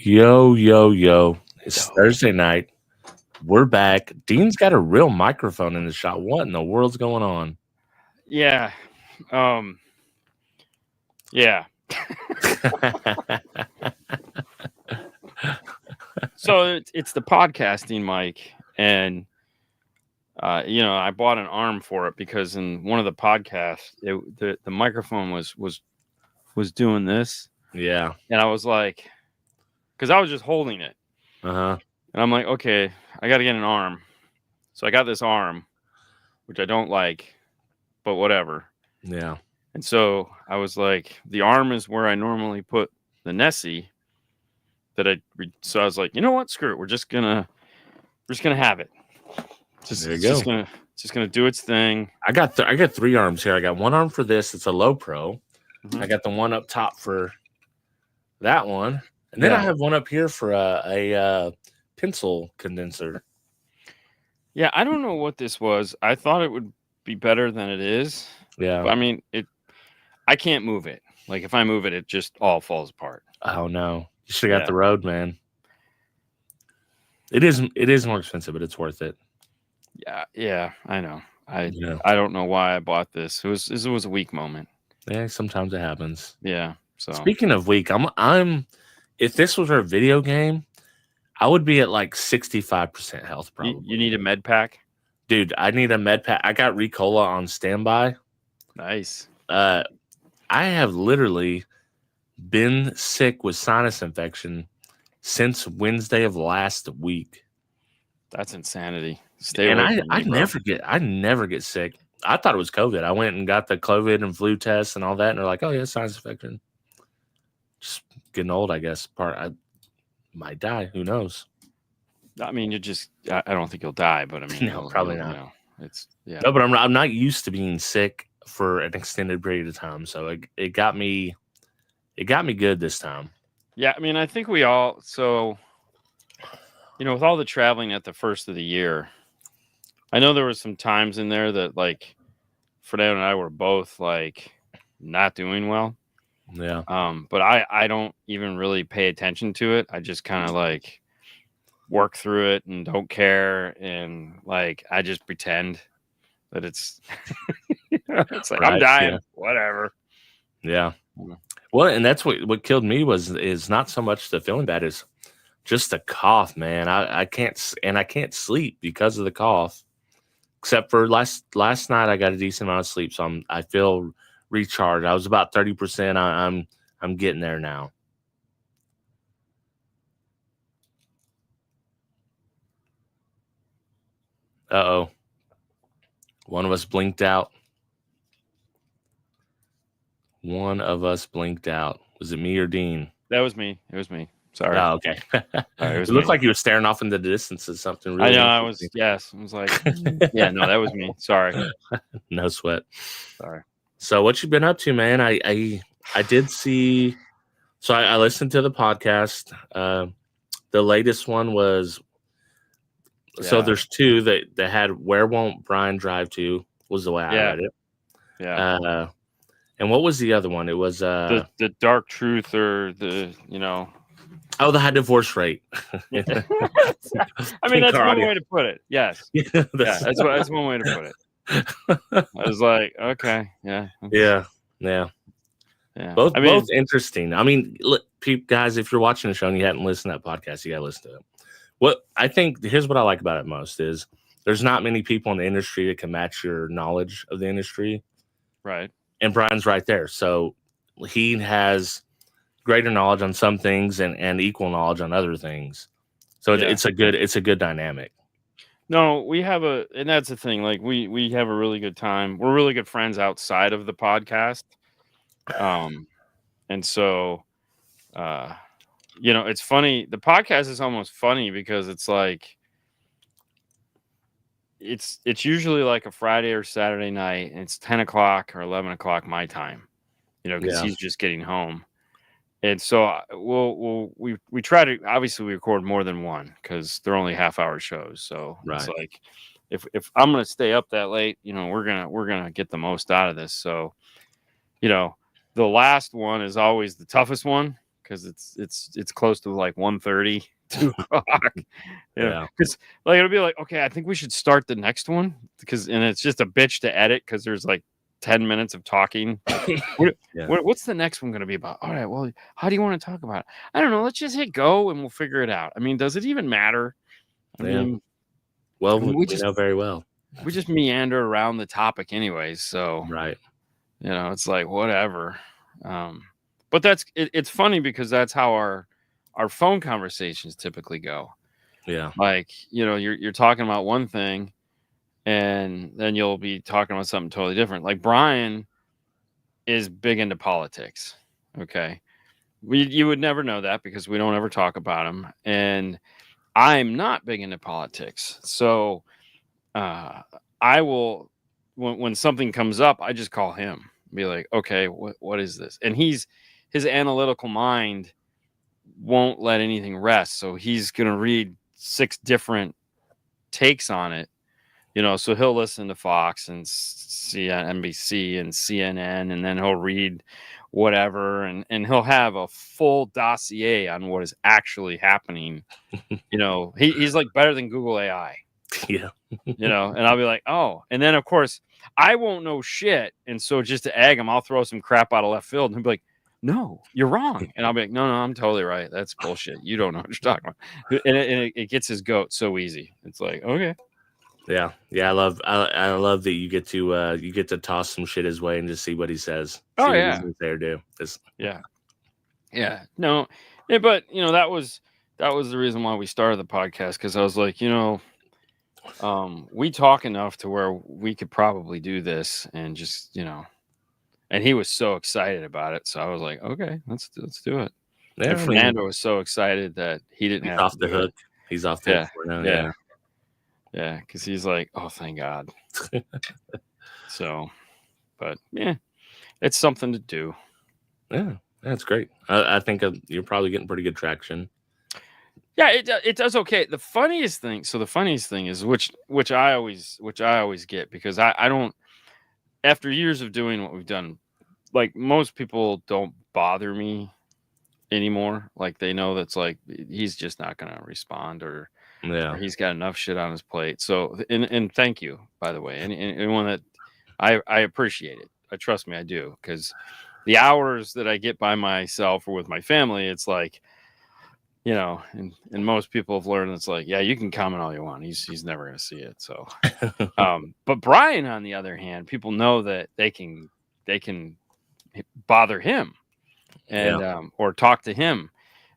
Yo, yo, yo. It's Yo. Thursday night. We're back. Dean's got a real microphone in the shop. What in the world's going on? Yeah. Yeah. So it's the podcasting mic, and I bought an arm for it because in one of the podcasts, the microphone was doing this, Yeah. and I was like, because I was just holding it, Uh-huh. and I'm like, okay, I got to get an arm, so I got this arm, which I don't like, but whatever. Yeah. And so I was like, the arm is where I normally put the Nessie. So I was like, you know what? Screw it. We're just gonna have it. There you It's go. just gonna do its thing. I got 3 arms here. I got one arm for this. It's a low pro. Mhm. I got the one up top for that one. And then I Yeah. have one up here for a pencil condenser. Yeah, I don't know what this was. I thought it would be better than it is. Yeah. But I mean, I can't move it. Like if I move it, it just all falls apart. Oh no. You should have got Yeah. the Rode, man. It is more expensive, but it's worth it. Yeah, I know. Yeah. I don't know why I bought this. It was a weak moment. Yeah, sometimes it happens. Yeah. So Speaking of weak, I'm if this was a video game, I would be at like 65% health probably. you need a med pack. Dude, I need a med pack. I got Ricola on standby. Nice. I have literally been sick with sinus infection since Wednesday of last week. That's insanity. Stay And away from me, bro. I never get sick. I thought it was COVID. I went and got the COVID and flu test and all that, and they're like, "Oh yeah, sinus infection." Just getting old, I guess. I might die. Who knows? I mean, I don't think you'll die, but I mean, No, probably not. It's yeah. No, but I'm not used to being sick for an extended period of time, so it got me good this time. Yeah, I mean, I think we all with all the traveling at the first of the year, I know there was some times in there that like Fernando and I were both like not doing well. Yeah. But I don't even really pay attention to it. I just kind of like work through it and don't care, and like I just pretend that it's it's like Right, I'm dying, yeah. whatever. Yeah. Mhm. Well, and that's what killed me is not so much the feeling bad, is just the cough, man. I can't sleep because of the cough. Except for last night, I got a decent amount of sleep, so I feel recharged. I was about 30%. I'm getting there now. Uh-oh. One of us blinked out. One of us blinked out. Was it me or Dean? That was me. It was me. Sorry. Oh, okay. It It looked like you were staring off into the distance at something I really know. I was like, yeah, no, that was me. Sorry. No sweat. Sorry. So what you been up to, man? I did see. So I listened to the podcast. The latest one was. So Yeah. there's two that had "Where Won't Brian Drive To" was the way I read it. Yeah. And what was the other one? It was The dark truth, or oh, the high divorce rate. I mean, that's one way to put it. Yes. Yeah, That's one way to put it. I was like, okay, yeah. Yeah. Both interesting. I mean, look, guys, if you're watching the show and you hadn't listened to that podcast, you gotta listen to it. What I think, here's what I like about it most is there's not many people in the industry that can match your knowledge of the industry. Right. And Brian's right there. So he has greater knowledge on some things and equal knowledge on other things. So it's a good dynamic. No, and that's the thing. Like we have a really good time. We're really good friends outside of the podcast. And so, it's funny. The podcast is almost funny because it's like, it's usually like a Friday or Saturday night, and it's 10 o'clock or 11 o'clock my time, because he's just getting home. And so we try to, obviously we record more than one because they're only half-hour shows. So It's like, if I'm going to stay up that late, we're going to get the most out of this. So, the last one is always the toughest one because it's close to like 1:30, 2 o'clock. Yeah. Because like it'll be like, okay, I think we should start the next one and it's just a bitch to edit because there's like 10 minutes of talking. What's the next one going to be about? All right, well, how do you want to talk about it? I don't know. Let's just hit go and we'll figure it out. I mean, does it even matter? I mean, well, we know very well. We just meander around the topic anyways. So, right. It's like whatever. But it's funny because that's how our phone conversations typically go. Yeah. Like, you're talking about one thing and then you'll be talking about something totally different. Like Brian is big into politics. Okay. You would never know that because we don't ever talk about him. And I'm not big into politics. So I will, when something comes up, I just call him, be like, okay, what is this? And his analytical mind won't let anything rest. So he's going to read 6 different takes on it, so he'll listen to Fox and NBC and CNN, and then he'll read whatever, and he'll have a full dossier on what is actually happening. He's like better than Google AI. Yeah. And I'll be like, oh, and then of course I won't know shit. And so just to egg him, I'll throw some crap out of left field and he'll be like, no, you're wrong. And I'll be like, no, I'm totally right. That's bullshit. You don't know what you're talking about. And it gets his goat so easy. It's like, okay. Yeah. I love that you get to toss some shit his way and just see what he says. Oh, see yeah. what he's there do. Yeah. No. Yeah, but that was the reason why we started the podcast, because I was like, we talk enough to where we could probably do this, and just and he was so excited about it, so I was like, okay, let's do it. Yeah, and Fernando was so excited that he didn't have off the hook. He's off the hook for now. Yeah, because he's like, oh, thank God. So, but yeah, it's something to do. Yeah, that's great. I think you're probably getting pretty good traction. Yeah, it does okay. The funniest thing is which I always get, because I don't, after years of doing what we've done, like most people don't bother me anymore. Like they know that's like he's just not going to respond, or he's got enough shit on his plate. So and thank you, by the way, and anyone that I appreciate it. Trust me, I do, because the hours that I get by myself or with my family, it's like, and most people have learned, it's like, yeah, you can comment all you want. He's never going to see it. So, but Brian, on the other hand, people know that they can bother him and or talk to him,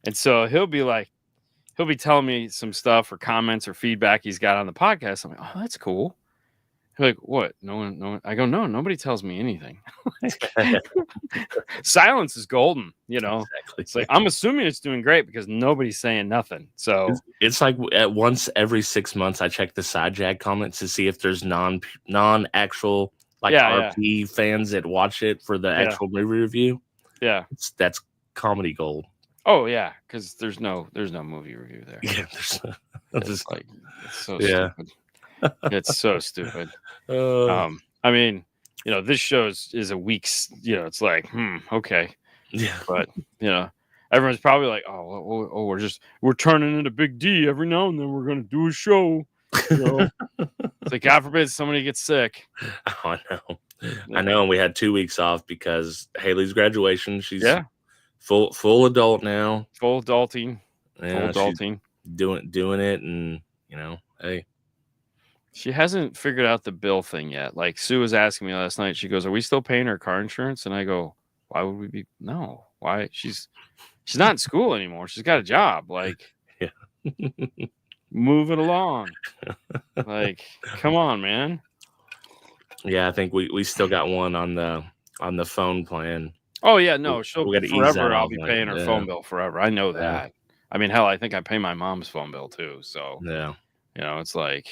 and so he'll be telling me some stuff or comments or feedback he's got on the podcast. I'm like, oh, that's cool. He's like, what? No one. I go, no, nobody tells me anything. Silence is golden, Exactly. It's like, I'm assuming it's doing great because nobody's saying nothing. So it's like at once every 6 months I check the side jag comments to see if there's non actual RP fans that watch it for the actual movie review. Yeah, that's comedy gold. Oh yeah, because there's no movie review there. Yeah, it's like, it's so stupid. It's so stupid. I mean, this show is a week's, it's like, okay. Yeah. But, everyone's probably like, oh, we're turning into Big D every now and then. We're going to do a show. It's like, God forbid somebody gets sick. Oh, I know. Yeah. I know. And we had 2 weeks off because Haley's graduation. She's full adult now. Full adulting. Yeah, full adulting. Doing it. And, hey. She hasn't figured out the bill thing yet. Like, Sue was asking me last night. She goes, are we still paying her car insurance? And I go, why would we be? No. Why? She's not in school anymore. She's got a job. Like, move it along. Like, come on, man. Yeah, I think we still got one on the phone plan. Oh yeah, no, she'll forever. I'll be paying her phone bill forever. I know that. I mean, hell, I think I pay my mom's phone bill too. So yeah, it's like,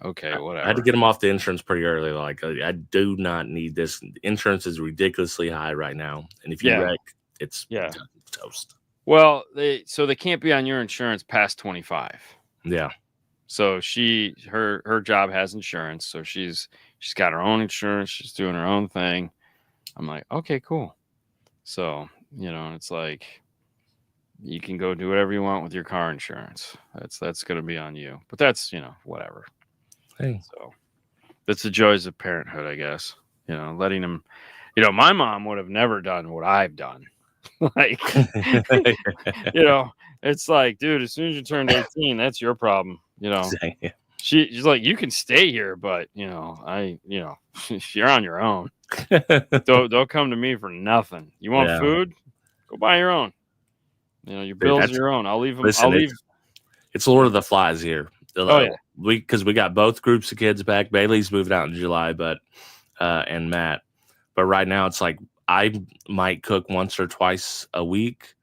okay, whatever. I had to get them off the insurance pretty early. Like, I do not need this. Insurance is ridiculously high right now, and if you wreck, it's toast. Well, they can't be on your insurance past 25. Yeah. So her job has insurance, so she's got her own insurance. She's doing her own thing. I'm like, okay, cool. So it's like, you can go do whatever you want with your car insurance. That's going to be on you. But that's, whatever. Hey. So that's the joys of parenthood, I guess. Letting them, my mom would have never done what I've done. Like, it's like, dude, as soon as you turned 18, that's your problem. She's like, you can stay here, but you're on your own. Don't come to me for nothing. You want food? Go buy your own. Your bills are your own. I'll leave them. Listen, it's Lord of the Flies here. Oh yeah, because we got both groups of kids back. Bailey's moving out in July, but and Matt. But right now it's like I might cook once or twice a week,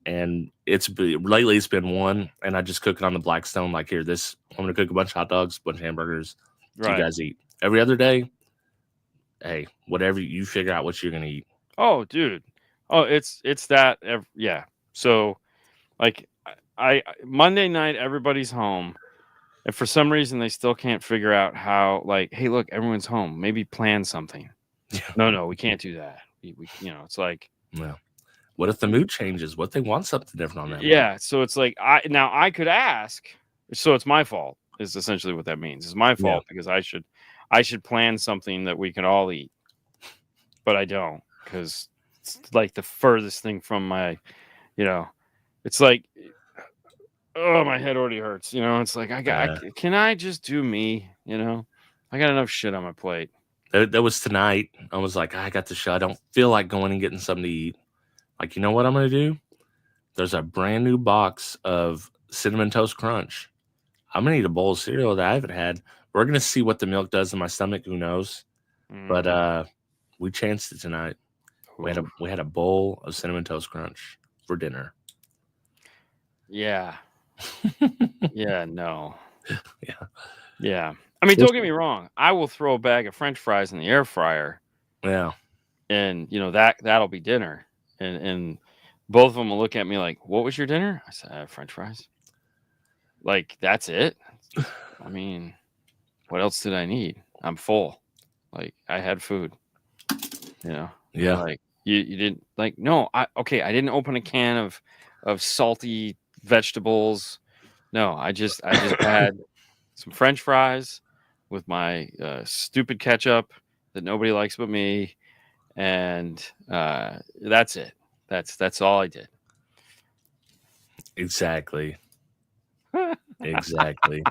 and lately it's been one, and I just cook it on the Blackstone. Like, here, I'm gonna cook a bunch of hot dogs, a bunch of hamburgers. Right. You guys eat every other day. Hey, whatever you figure out what you're gonna eat. Oh, dude. Oh, it's that. Yeah. So, like, I Monday night everybody's home, and for some reason they still can't figure out how. Like, hey, look, everyone's home. Maybe plan something. No, we can't do that. We it's like, well, what if the mood changes? What if they want something different on that? Yeah. Mood? So it's like I could ask. So it's my fault. Is essentially what that means. It's my fault because I should plan something that we can all eat, but I don't because it's like the furthest thing from my, it's like, oh, my head already hurts. It's like can I just do me? I got enough shit on my plate. That was tonight. I was like, I got the show. I don't feel like going and getting something to eat. Like, you know what I'm going to do? There's a brand new box of Cinnamon Toast Crunch. I'm going to eat a bowl of cereal that I haven't had. We're going to see what the milk does in my stomach. Who knows? But we chanced it tonight. We had a bowl of Cinnamon Toast Crunch for dinner. Yeah. Yeah, no. Yeah. I mean, don't get me wrong. I will throw a bag of French fries in the air fryer. Yeah. And, that'll be dinner. And both of them will look at me like, what was your dinner? I said, French fries. Like, that's it? I mean, what else did I need? I'm full. Like, I had food. Yeah. Like, you didn't, like, no. I didn't open a can of salty vegetables. No, I just had some French fries with my stupid ketchup that nobody likes but me, and that's it. That's all I did. Exactly. Exactly.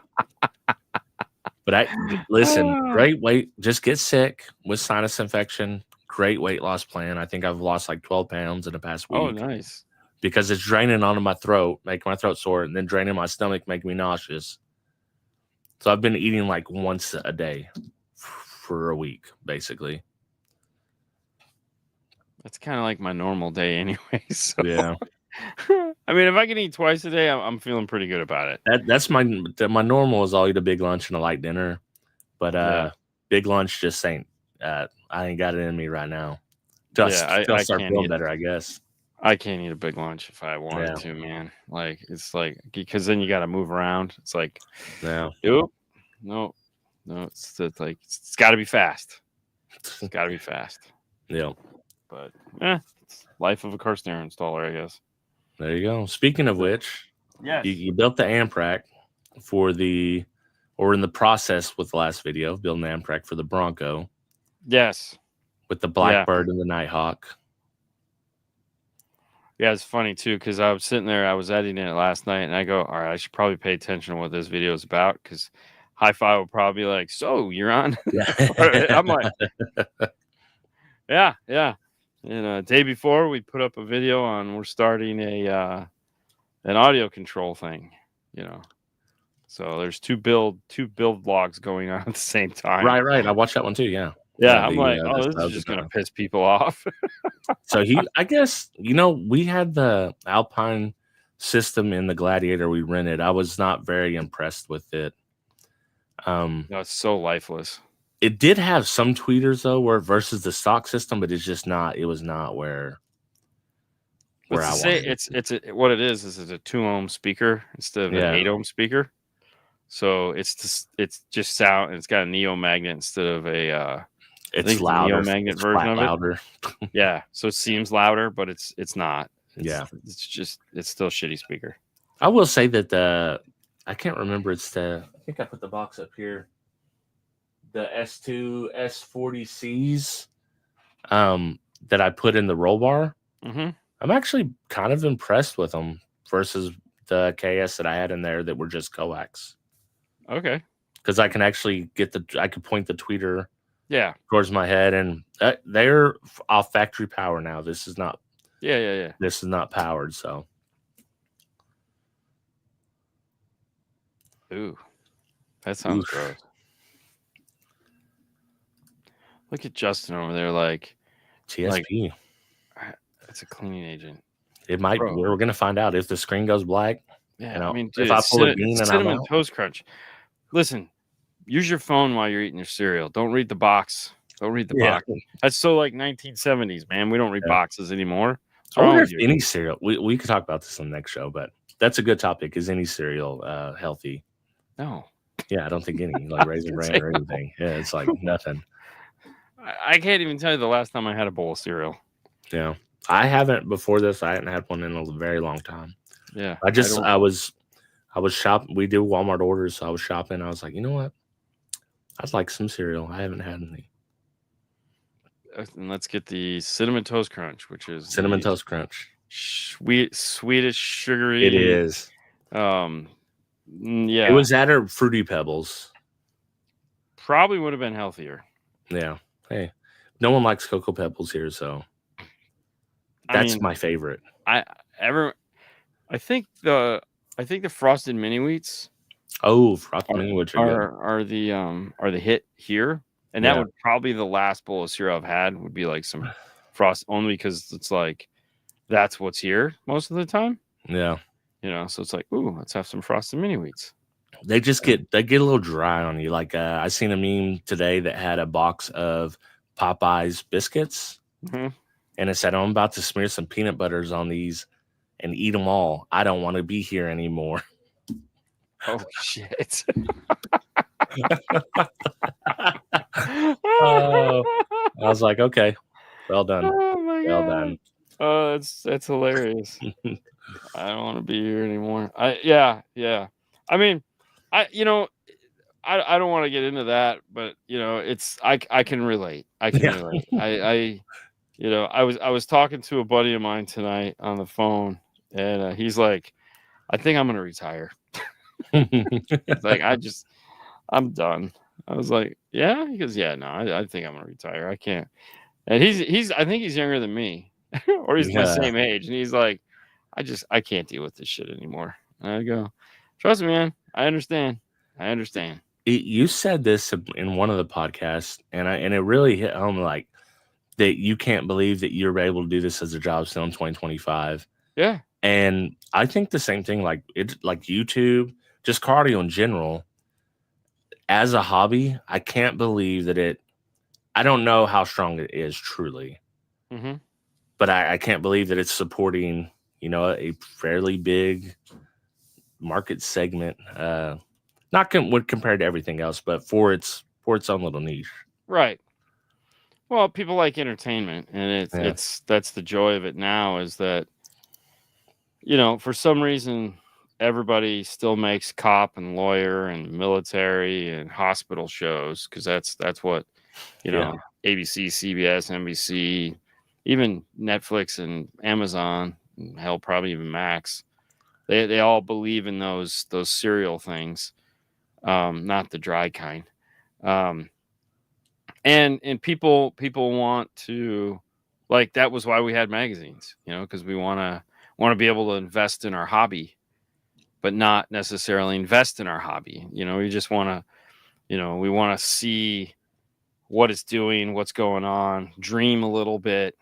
But listen, great weight. Just get sick with sinus infection. Great weight loss plan. I think I've lost like 12 pounds in the past week. Oh, nice. Because it's draining onto my throat, making my throat sore, and then draining my stomach, making me nauseous. So I've been eating like once a day for a week, basically. That's kind of like my normal day anyway. So. Yeah. I mean, if I can eat twice a day, I'm feeling pretty good about it. That's my normal is I'll eat a big lunch and a light dinner. But big lunch just ain't, I ain't got it in me right now. I start feeling better, I guess. I can't eat a big lunch if I wanted to, man. Like, it's like, because then you got to move around. It's like, no, it's like, it's got to be fast. It's got to be fast. Yeah. But, it's life of a car steering installer, I guess. There you go. Speaking of which, you built the amp rack in the process with the last video, building the amp rack for the Bronco. Yes. With the Blackbird and the Nighthawk. Yeah, it's funny too, because I was sitting there, I was editing it last night, and I go, all right, I should probably pay attention to what this video is about, because Hi-Fi will probably be like, so you're on? I'm like, yeah. And day before, we put up a video on we're starting an audio control thing, So there's two build vlogs going on at the same time. Right. I watched that one too. Yeah. Yeah, I'm like, this is just gonna piss people off. So I guess, we had the Alpine system in the Gladiator we rented. I was not very impressed with it. No, it's so lifeless. It did have some tweeters though, where versus the stock system, but it's just not. It was not where I wanted. What it is it's a 2-ohm speaker instead of an 8-ohm speaker. So it's just sound. And it's got a neo magnet instead of a. It's louder. Neo magnet version of it. Louder. Yeah, so it seems louder, but it's not. It's still shitty speaker. I will say that I can't remember. I think I put the box up here. The S2 S40Cs that I put in the roll bar. Mm-hmm. I'm actually kind of impressed with them versus the KS that I had in there that were just coax. Okay. Because I can actually I could point the tweeter towards my head, and they're off factory power now. This is not. Yeah. This is not powered, so. Ooh, that sounds gross. Look at Justin over there, like TSP. It's a cleaning agent. It might. Bro. We're gonna find out if the screen goes black. Yeah, I mean, dude, if I pull a bean and cinnamon toast crunch. Listen, use your phone while you're eating your cereal. Don't read the box. Don't read the box. That's so like 1970s, man. We don't read boxes anymore. I wonder if any cereal. We could talk about this on the next show, but that's a good topic. Is any cereal healthy? No. Yeah, I don't think any, like Raisin Bran or anything. Yeah, it's like nothing. I can't even tell you the last time I had a bowl of cereal. Yeah, I haven't before this. I hadn't had one in a very long time. Yeah, I was shopping. We do Walmart orders, so I was shopping. I was like, you know what? I'd like some cereal. I haven't had any. And let's get the Cinnamon Toast Crunch, which is Cinnamon Toast Crunch. Sweetest, sugary. It is. Yeah. It was that or Fruity Pebbles. Probably would have been healthier. Yeah. Hey, no one likes Cocoa Pebbles here, so that's my favorite. I think the Frosted Mini Wheats. Oh, Frosted Mini Wheats are the hit here, and that would probably be the last bowl of cereal I've had would be like some Frost, only because it's like that's what's here most of the time. Yeah, so it's like, ooh, let's have some Frosted Mini Wheats. They get a little dry on you. Like I seen a meme today that had a box of Popeyes biscuits, and it said, "I'm about to smear some peanut butters on these and eat them all. I don't want to be here anymore." Oh shit! I was like, okay, well done. Oh my well God. done. Oh, that's hilarious. I don't want to be here anymore. Yeah. I mean, I don't want to get into that, but it's I can relate. I can relate. I was talking to a buddy of mine tonight on the phone, and he's like, I think I'm gonna retire. It's like I'm done. I was like, yeah. He goes, yeah, no, I think I'm gonna retire. I can't. And I think he's younger than me, or he's my same age, and he's like, I can't deal with this shit anymore. And I go, trust me, man. I understand. You said this in one of the podcasts, and it really hit home, like that you can't believe that you're able to do this as a job still in 2025. Yeah. And I think the same thing, like YouTube, just cardio in general, as a hobby. I can't believe that I don't know how strong it is truly, but I can't believe that it's supporting, a fairly big market segment. Not compared to everything else, but for its own little niche. Right. Well, people like entertainment, and that's the joy of it now is that, for some reason, everybody still makes cop and lawyer and military and hospital shows because that's what, ABC, CBS, NBC, even Netflix and Amazon, and hell, probably even Max. They all believe in those serial things. Not the dry kind. And people want to, like, that was why we had magazines, because we want to be able to invest in our hobby, but not necessarily invest in our hobby. We just want to, we want to see what it's doing, what's going on, dream a little bit.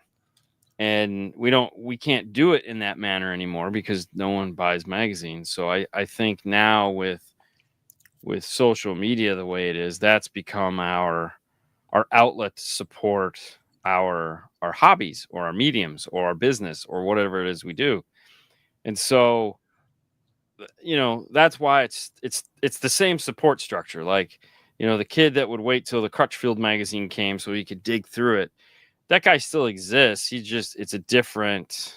And we can't do it in that manner anymore because no one buys magazines. So I think now with social media the way it is, that's become our outlet to support our hobbies or our mediums or our business or whatever it is we do. And so, that's why it's the same support structure. Like, the kid that would wait till the Crutchfield magazine came so he could dig through it, that guy still exists. It's a different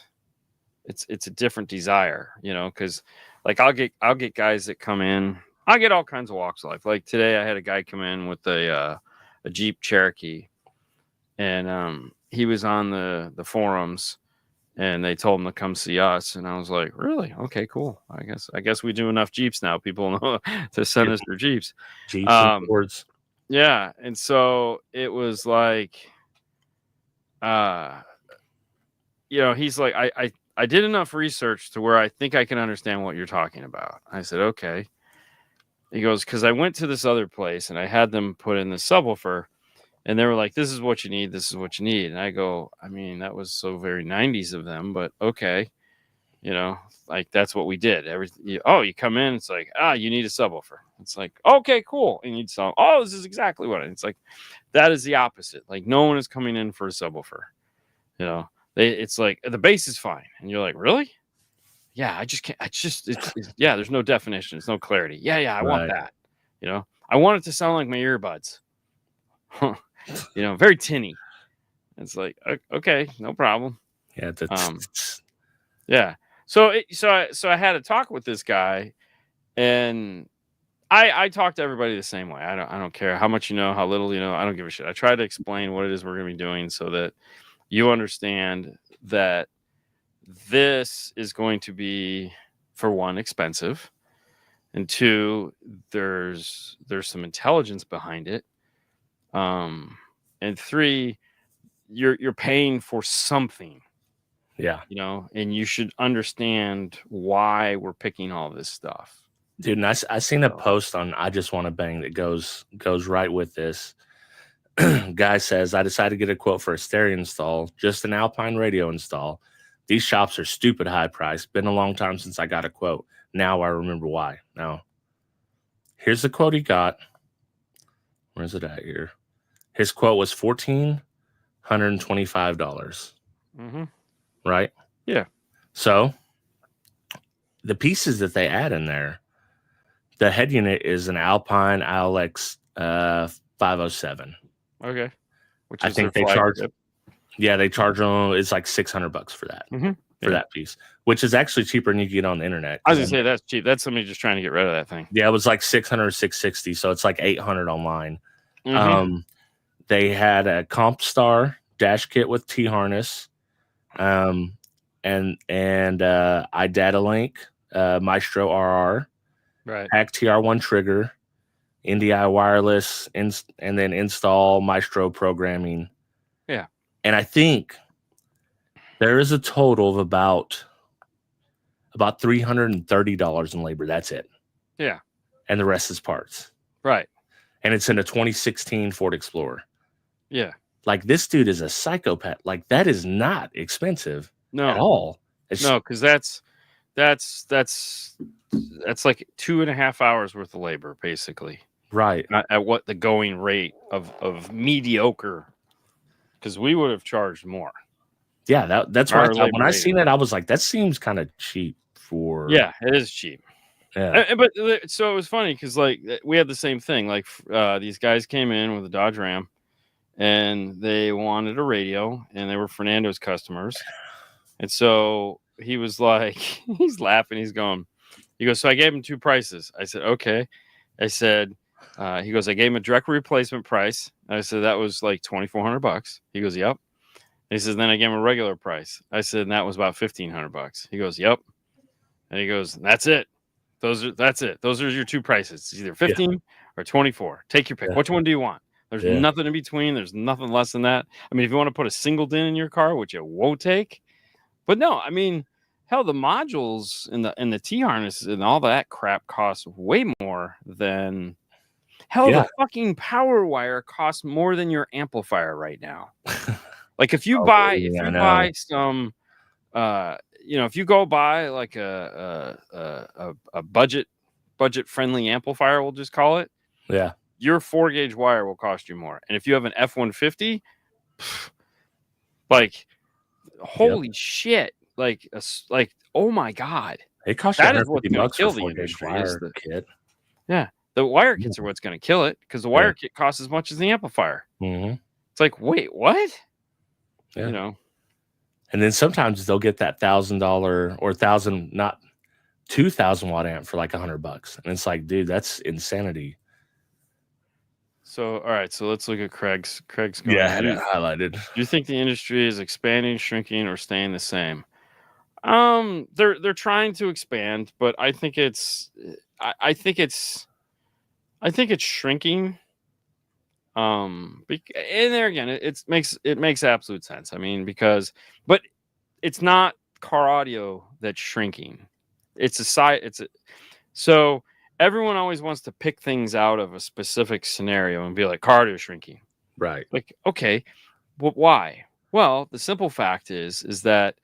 it's a different desire, because like I'll get guys that come in. I get all kinds of walks of life. Like today, I had a guy come in with a Jeep Cherokee, and he was on the forums, and they told him to come see us, and I was like, really? Okay, cool. I guess we do enough Jeeps now. People know to send us their Jeeps. Jeeps and Fords. Yeah, and so it was like, he's like, I did enough research to where I think I can understand what you're talking about. I said, okay. He goes, because I went to this other place and I had them put in the subwoofer, and they were like, this is what you need. This is what you need. And I go, I mean, that was so very 90s of them, but okay. Like that's what we did. You come in, it's like, you need a subwoofer. It's like, okay, cool. And you'd say, this is exactly what it's like. That is the opposite. Like no one is coming in for a subwoofer. It's like the bass is fine. And you're like, really? Yeah, I just can't. Yeah, there's no definition. There's no clarity. Yeah, I want that. I want it to sound like my earbuds. Very tinny. It's like, okay, no problem. Yeah. Yeah. So I had a talk with this guy, and I talk to everybody the same way. I don't care how much you know, how little you know. I don't give a shit. I try to explain what it is we're going to be doing so that you understand that this is going to be, for one, expensive, and two, there's some intelligence behind it, and three, you're paying for something. Yeah. And you should understand why we're picking all this stuff. Dude, and I seen a post on I Just Want to Bang that goes right with this. Guy says, I decided to get a quote for a stereo install, just an Alpine radio install. These shops are stupid high priced. Been a long time since I got a quote. Now I remember why. Now, here's the quote he got. Where's it at here? His quote was $1,425. Mm-hmm. Right? Yeah. So the pieces that they add in there, the head unit is an Alpine ILX 507. Okay. Which I think they charge. Yeah, they charge them. It's like $600 for that. Mm-hmm. For that piece, which is actually cheaper than you get on the internet. I was gonna say that's cheap. That's somebody just trying to get rid of that thing. Yeah, it was like $600 or $660, so it's like $800 online. Mm-hmm. They had a Comp Star dash kit with T harness, and iData Link, Maestro RR, right? Hack TR1 trigger, NDI wireless, and then install Maestro programming. Yeah, and I think there is a total of about $330 in labor. That's it. Yeah. And the rest is parts. Right. And it's in a 2016 Ford Explorer. Yeah. Like this dude is a psychopath. Like that is not expensive at all. No, because that's like 2.5 hours worth of labor, basically. Right. At what the going rate of mediocre. Because we would have charged more. Yeah, that's why I thought when I seen it, I was like, that seems kind of cheap for. Yeah, it is cheap. Yeah. But so it was funny because like we had the same thing. Like these guys came in with a Dodge Ram, and they wanted a radio, and they were Fernando's customers. And so he was like, he's laughing. He goes, so I gave him two prices. I said, okay. I said, he goes, I gave him a direct replacement price. I said, that was like $2,400. He goes, yep. He says, then I gave him a regular price. I said, and that was about $1,500. He goes, yep. And he goes, that's it. That's it. Those are your two prices. It's either 15 or 24. Take your pick. Yeah. Which one do you want? There's nothing in between. There's nothing less than that. I mean, if you want to put a single DIN in your car, which it won't take. But no, I mean, hell, the modules and the T harness and all that crap costs way more than the fucking power wire costs more than your amplifier right now. Like if you buy some, if you go buy like a budget friendly amplifier, we'll just call it. Yeah. Your 4-gauge wire will cost you more. And if you have an F-150, like, holy shit. Like, oh my God. It costs that is what's going to kill the industry. Kit. Yeah. The wire kits are what's going to kill it because the wire kit costs as much as the amplifier. Mm-hmm. It's like, wait, what? Yeah. And then sometimes they'll get that $1,000 or 1,000, not 2,000 watt amp for like $100. And it's like, dude, that's insanity. So, all right. So let's look at Craig's. Craig's Yeah, I going. had it highlighted. Do you think the industry is expanding, shrinking, or staying the same? They're trying to expand, but I think it's I think it's shrinking. And there again, it makes absolute sense. I mean, but it's not car audio that's shrinking. It's a side. So everyone always wants to pick things out of a specific scenario and be like, car audio shrinking. Right. Like, okay, but why? Well, the simple fact is that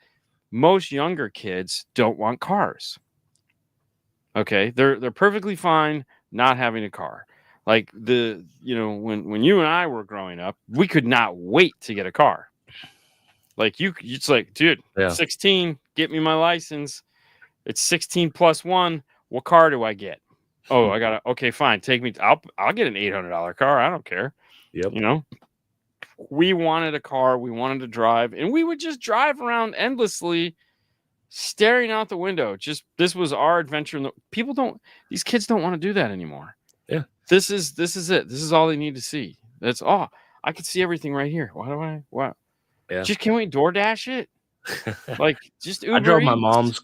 most younger kids don't want cars. Okay, they're perfectly fine not having a car. Like when you and I were growing up, we could not wait to get a car. Like it's like, dude, Yeah. 16, get me my license. It's 16 plus 1. What car do I get? Oh, I got okay, fine. Take me. I'll get an $800 car. I don't care. Yep. We wanted a car. We wanted to drive, and we would just drive around endlessly, staring out the window. This was our adventure. These kids don't want to do that anymore. Yeah. This is it. This is all they need to see. That's all. I could see everything right here. Why? Yeah. Just can we DoorDash it? Like just Uber I drove my Eats. mom's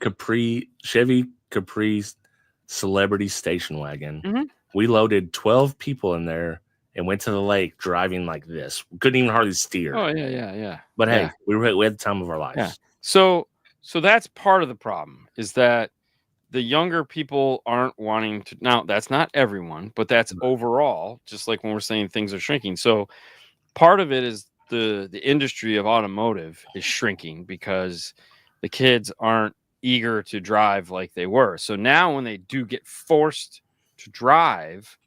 Chevy Capri Celebrity station wagon. Mm-hmm. We loaded 12 people in there and went to the lake driving like this. We couldn't even hardly steer. Oh yeah. But hey, we had the time of our lives. Yeah. So that's part of the problem, is that the younger people aren't wanting to. Now, that's not everyone, but that's overall, just like when we're saying things are shrinking. So part of it is the industry of automotive is shrinking because the kids aren't eager to drive like they were. So now when they do get forced to drive,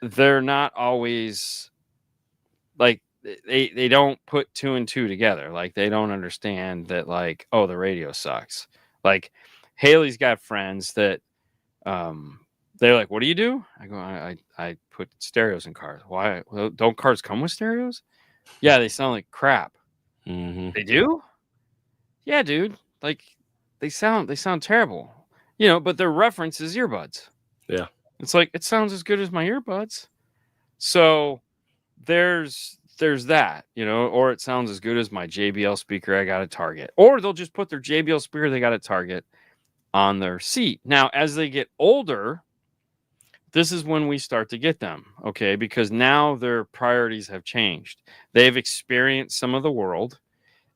they're not always like, they don't put 2 and 2 together. Like they don't understand that, like, oh, the radio sucks. Like Haley's got friends that they're like, what do you do? I go, I put stereos in cars. Why? Well, don't cars come with stereos? Yeah, they sound like crap. Mm-hmm. They do? Yeah, dude. Like they sound terrible. But their reference is earbuds. Yeah. It's like, it sounds as good as my earbuds. So there's that, or it sounds as good as my JBL speaker I got at Target. Or they'll just put their JBL speaker they got at Target on their seat. Now, as they get older, this is when we start to get them, okay? Because now their priorities have changed. They've experienced some of the world,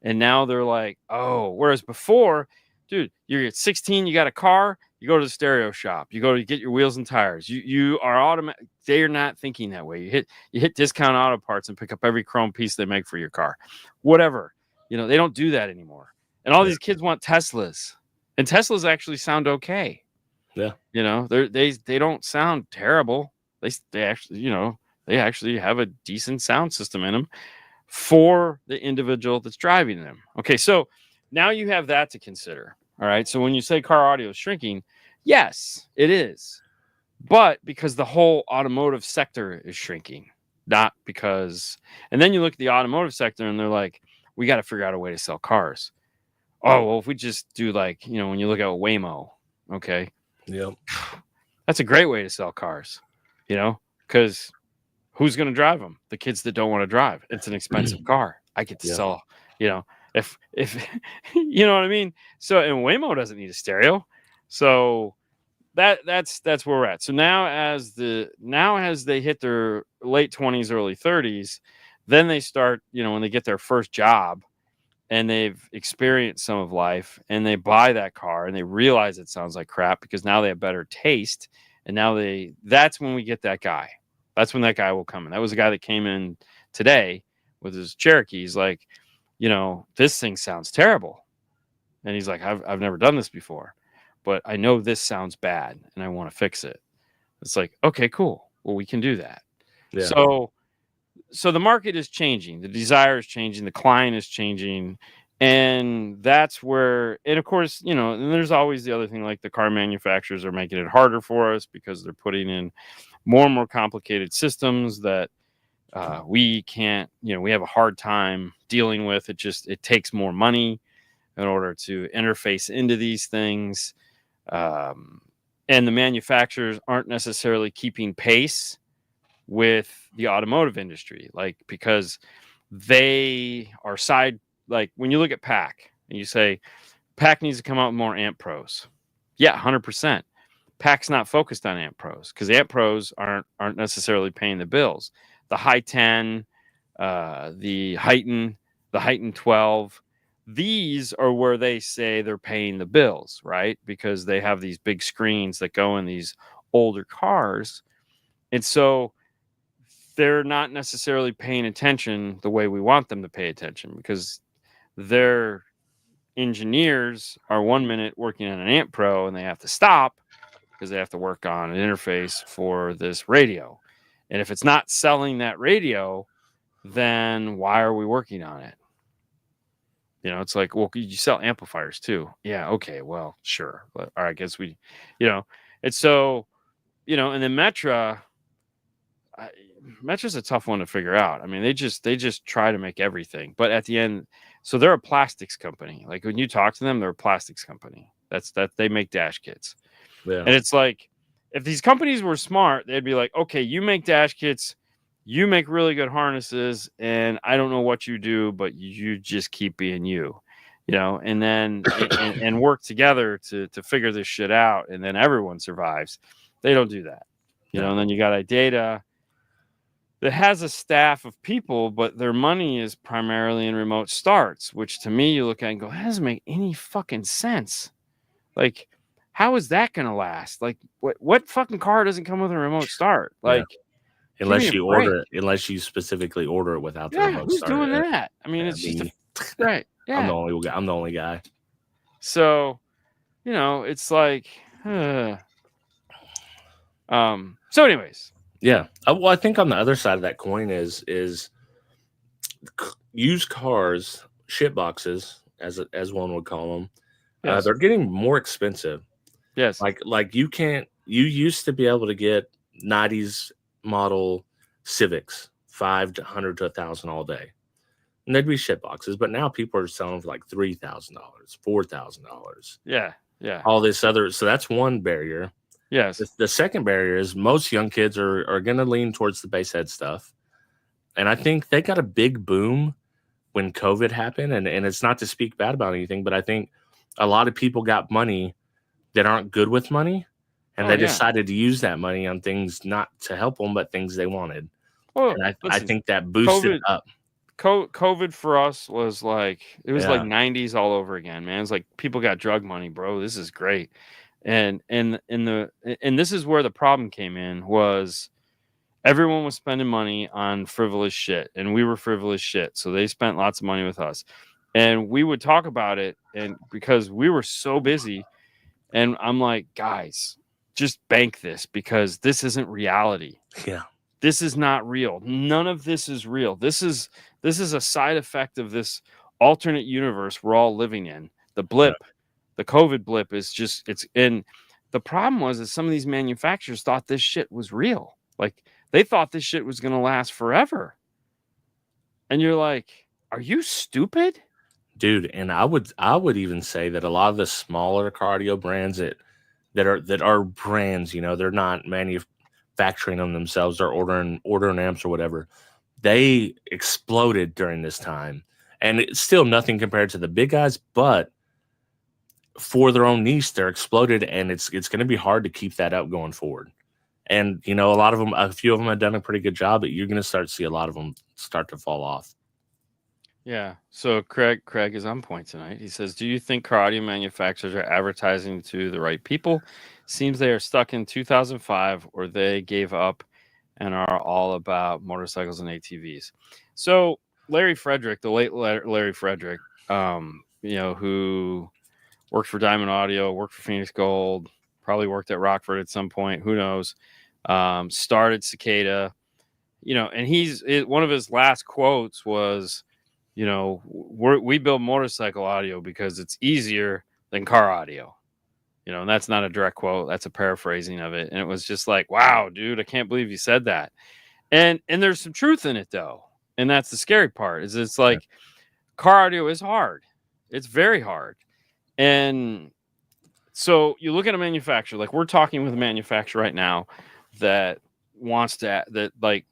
and now they're like, oh, whereas before, dude, you're at 16, you got a car, you go to the stereo shop, you go to get your wheels and tires. You are automatic. They're not thinking that way. You hit Discount Auto Parts and pick up every chrome piece they make for your car. Whatever. They don't do that anymore. And all these kids want Teslas. And Teslas actually sound okay. Yeah. They don't sound terrible. They actually have a decent sound system in them for the individual that's driving them. Okay, so now you have that to consider. All right. So when you say car audio is shrinking, yes, it is. But because the whole automotive sector is shrinking, not because. And then you look at the automotive sector and they're like, we got to figure out a way to sell cars. Oh, well, if we just do like, when you look at Waymo, okay. Yep. That's a great way to sell cars, because who's going to drive them? The kids that don't want to drive. It's an expensive car. I get to sell, if you know what I mean? So, and Waymo doesn't need a stereo. So that's where we're at. So now as they hit their late 20s, early 30s, then they start, when they get their first job and they've experienced some of life and they buy that car and they realize it sounds like crap because now they have better taste. And now that's when we get that guy. That's when that guy will come in. That was a guy that came in today with his Cherokee. He's like, this thing sounds terrible. And he's like, I've never done this before, but I know this sounds bad and I want to fix it. It's like, okay, cool. Well, we can do that. Yeah. So the market is changing. The desire is changing. The client is changing. And that's where, and of course, and there's always the other thing, like the car manufacturers are making it harder for us because they're putting in more and more complicated systems that we can't, we have a hard time dealing with it. It takes more money in order to interface into these things. And the manufacturers aren't necessarily keeping pace with the automotive industry, because they are like when you look at PAC and you say PAC needs to come out with more amp pros. Yeah, 100%. PAC's not focused on amp pros because amp pros aren't necessarily paying the bills. The high 10, the heightened 12, these are where they say they're paying the bills, right? Because they have these big screens that go in these older cars. And so they're not necessarily paying attention the way we want them to pay attention, because their engineers are 1 minute working on an amp pro and they have to stop because they have to work on an interface for this radio. And if it's not selling that radio, then why are we working on it? It's like, well, you sell amplifiers too. Yeah. Okay. Well, sure. But, all right, I guess we, and so, and then Metra's a tough one to figure out. I mean, they just try to make everything, but at the end, so they're a plastics company. Like when you talk to them, they're a plastics company. That they make dash kits. Yeah. And it's like, if these companies were smart, they'd be like, okay, you make dash kits, you make really good harnesses, and I don't know what you do, but you just keep being you, and then and work together to figure this shit out, and then everyone survives. They don't do that, and then you got iData that has a staff of people, but their money is primarily in remote starts, which to me, you look at and go, that doesn't make any fucking sense. Like, how is that going to last? Like, what fucking car doesn't come with a remote start? Like, unless you order it, unless you specifically order it without the remote who's start. Who's doing that? I mean, it's just right. Yeah. I'm the only guy. So, it's like, so anyways. Yeah. Well, I think on the other side of that coin is used cars, shit boxes, as one would call them. Yes. They're getting more expensive. Yes. Like you used to be able to get 90s model Civics, $500 to $1,000 all day, and they'd be shit boxes. But now people are selling for like $3,000, $4,000. Yeah. Yeah. All this other. So that's one barrier. Yes. The second barrier is most young kids are going to lean towards the bass head stuff. And I think they got a big boom when COVID happened. And it's not to speak bad about anything, but I think a lot of people got money that aren't good with money. And they decided to use that money on things not to help them, but things they wanted. Well, and I think that boosted it up. COVID for us was like, it was like 90s all over again, man. It's like people got drug money, bro. This is great. And this is where the problem came in, was everyone was spending money on frivolous shit, and we were frivolous shit. So they spent lots of money with us, and we would talk about it. And because we were so busy, and I'm like, guys, just bank this, because this isn't reality. Yeah. This is not real. None of this is real. This is a side effect of this alternate universe we're all living in. The blip. Yeah. The COVID blip is and the problem was that some of these manufacturers thought this shit was real. Like, they thought this shit was going to last forever. And you're like, are you stupid? Dude, and I would even say that a lot of the smaller cardio brands that are brands, they're not manufacturing them themselves, they're ordering amps or whatever. They exploded during this time. And it's still nothing compared to the big guys, but for their own niche, they're exploded, and it's going to be hard to keep that up going forward. And a few of them have done a pretty good job, but you're going to start to see a lot of them start to fall off. Yeah. So Craig is on point tonight. He says, do you think car audio manufacturers are advertising to the right people? Seems they are stuck in 2005, or they gave up and are all about motorcycles and ATVs. So Larry Frederick, the late Larry Frederick, who worked for Diamond Audio, worked for Phoenix Gold, probably worked at Rockford at some point, who knows, started Cicada, and one of his last quotes was, we build motorcycle audio because it's easier than car audio, and that's not a direct quote. That's a paraphrasing of it. And it was just like, wow, dude, I can't believe you said that. And there's some truth in it though. And that's the scary part is it's like car audio is hard. It's very hard. And so you look at a manufacturer, like we're talking with a manufacturer right now that wants to, that like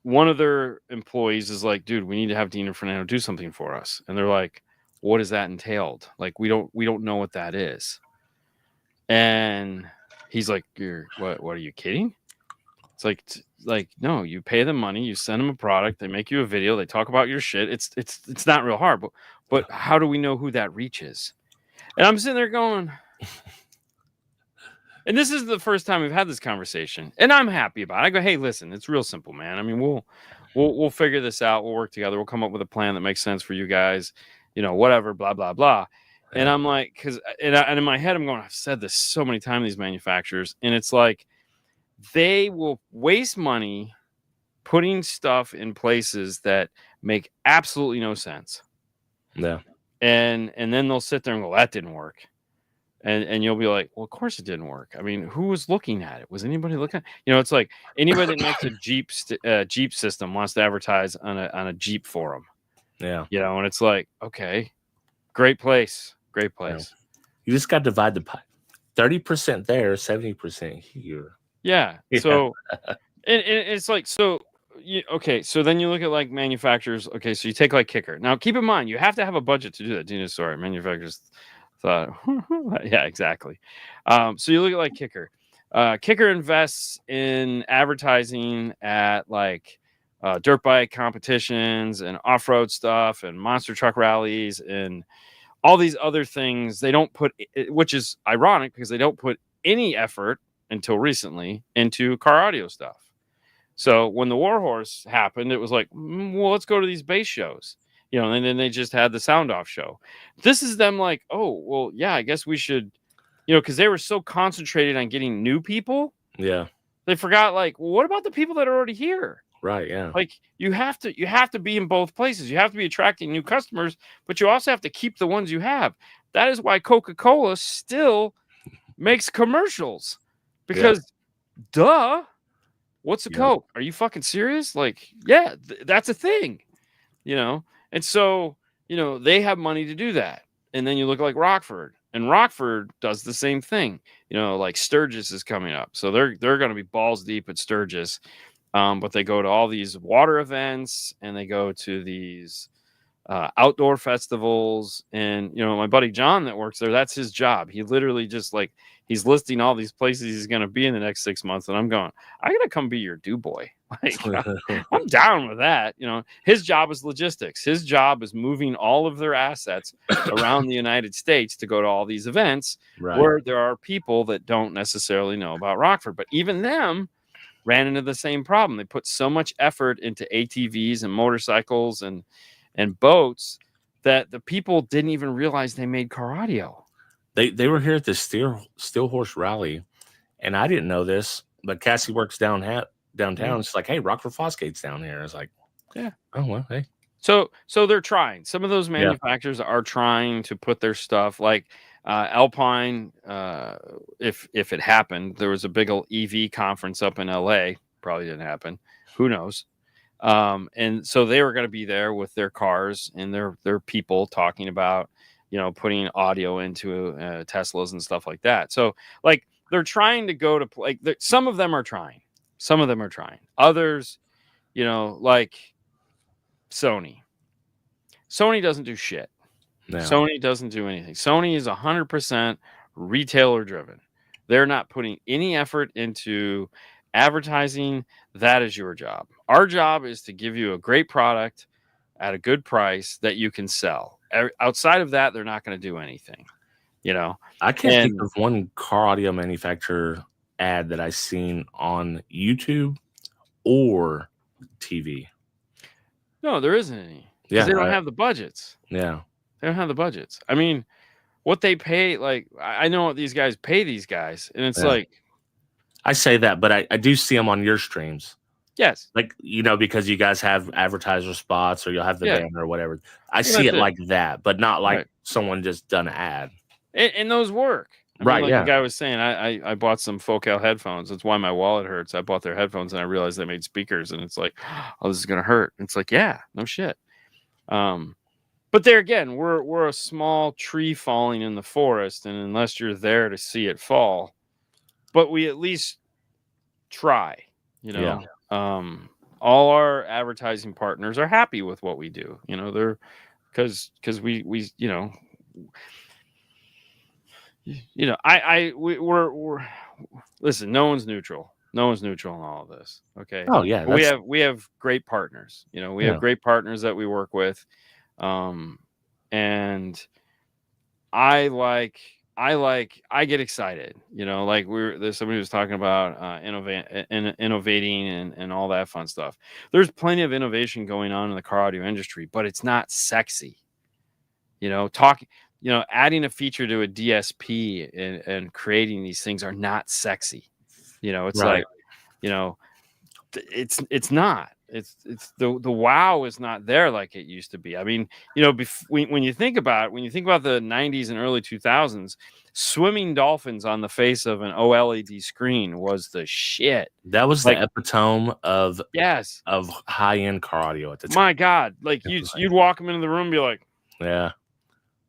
one of their employees is like, dude, we need to have Dean and Fernando do something for us. And they're like, what does that entailed? Like, we don't know what that is. And he's like, what are you kidding? It's like, no, you pay them money, you send them a product, they make you a video, they talk about your shit. It's not real hard, but how do we know who that reaches? And I'm sitting there going, and this is the first time we've had this conversation, and I'm happy about it. I go, hey, listen, it's real simple, man. I mean, we'll figure this out. We'll work together. We'll come up with a plan that makes sense for you guys, whatever, blah, blah, blah. Yeah. And I'm like, and in my head, I'm going, I've said this so many times, these manufacturers, and it's like, they will waste money putting stuff in places that make absolutely no sense. Yeah. And then they'll sit there and go, that didn't work. And you'll be like, well, of course it didn't work. I mean, who was looking at it? Was anybody looking? It's like anybody that makes a Jeep system wants to advertise on a Jeep forum. Yeah. And it's like, okay, great place. Yeah. You just got to divide the pie. 30% there, 70% here. Yeah. So, and it's like, so, okay. So then you look at like manufacturers. Okay. So you take like Kicker. Now, keep in mind, you have to have a budget to do that. Dina, sorry, manufacturers thought, yeah, exactly. So you look at like Kicker. Kicker invests in advertising at like dirt bike competitions and off-road stuff and monster truck rallies and all these other things. They don't put, which is ironic because they don't put any effort until recently into car audio stuff. So when the Warhorse happened, it was like, well, let's go to these bass shows, and then they just had the Sound Off show. This is them like, oh, well, yeah, I guess we should, because they were so concentrated on getting new people. Yeah. They forgot, like, well, what about the people that are already here? Right. Yeah. Like you have to be in both places. You have to be attracting new customers, but you also have to keep the ones you have. That is why Coca-Cola still makes commercials. Because, duh, what's a Coke? Are you fucking serious? Like, yeah, that's a thing, And so, they have money to do that. And then you look like Rockford, and Rockford does the same thing. Like Sturgis is coming up, so they're going to be balls deep at Sturgis. But they go to all these water events, and they go to these outdoor festivals. And my buddy John that works there, that's his job. He literally just like, he's listing all these places he's going to be in the next 6 months. And I'm going, I got to come be your do boy. Like, I'm down with that. His job is logistics. His job is moving all of their assets around the United States to go to all these events where there are people that don't necessarily know about Rockford. But even them ran into the same problem. They put so much effort into ATVs and motorcycles and boats that the people didn't even realize they made car audio. They were here at the Steel Horse Rally, and I didn't know this, but Cassie works downtown. It's like, hey, Rockford Fosgate's down here. It's like, yeah, oh well, hey. So they're trying. Some of those manufacturers are trying to put their stuff like Alpine. If it happened, there was a big old EV conference up in LA. Probably didn't happen. Who knows? And so they were going to be there with their cars and their people talking about, putting audio into Teslas and stuff like that. So like they're trying to go to like some of them are trying. Others, like Sony doesn't do shit. No. Sony doesn't do anything. Sony is 100% retailer driven. They're not putting any effort into advertising. That is your job. Our job is to give you a great product at a good price that you can sell. Outside of that, they're not going to do anything. I can't think of one car audio manufacturer ad that I've seen on YouTube or TV. No, there isn't any. Yeah, they don't have the budgets. Yeah, they don't have the budgets. I mean, what they pay, like I know what these guys pay these guys, and it's like. I say that, but I do see them on your streams. Yes. Like, because you guys have advertiser spots or you'll have the banner or whatever. I see it like that, but not like someone just done an ad. And those work. I mean, like the guy was saying, I bought some Focal headphones. That's why my wallet hurts. I bought their headphones and I realized they made speakers, and it's like, oh, this is gonna hurt. And it's like, yeah, no shit. But there again, we're a small tree falling in the forest, and unless you're there to see it fall, but we at least try, you know. All our advertising partners are happy with what we do, you know. They're because we we're listen, no one's neutral in all of this, okay? Oh yeah, But we have great partners, you know. We have great partners that we work with, and I get excited, you know. Like there's somebody who was talking about innovating and all that fun stuff. There's plenty of innovation going on in the car audio industry, but it's not sexy, you know. Adding a feature to a DSP and creating these things are not sexy, you know. It's like, you know, it's not. It's the wow is not there like it used to be. I mean, you know, when you think about the 90s and early 2000s, swimming dolphins on the face of an OLED screen was the shit. That was like, the epitome of high-end car audio at the time. My God, like you'd walk them into the room and be like, yeah,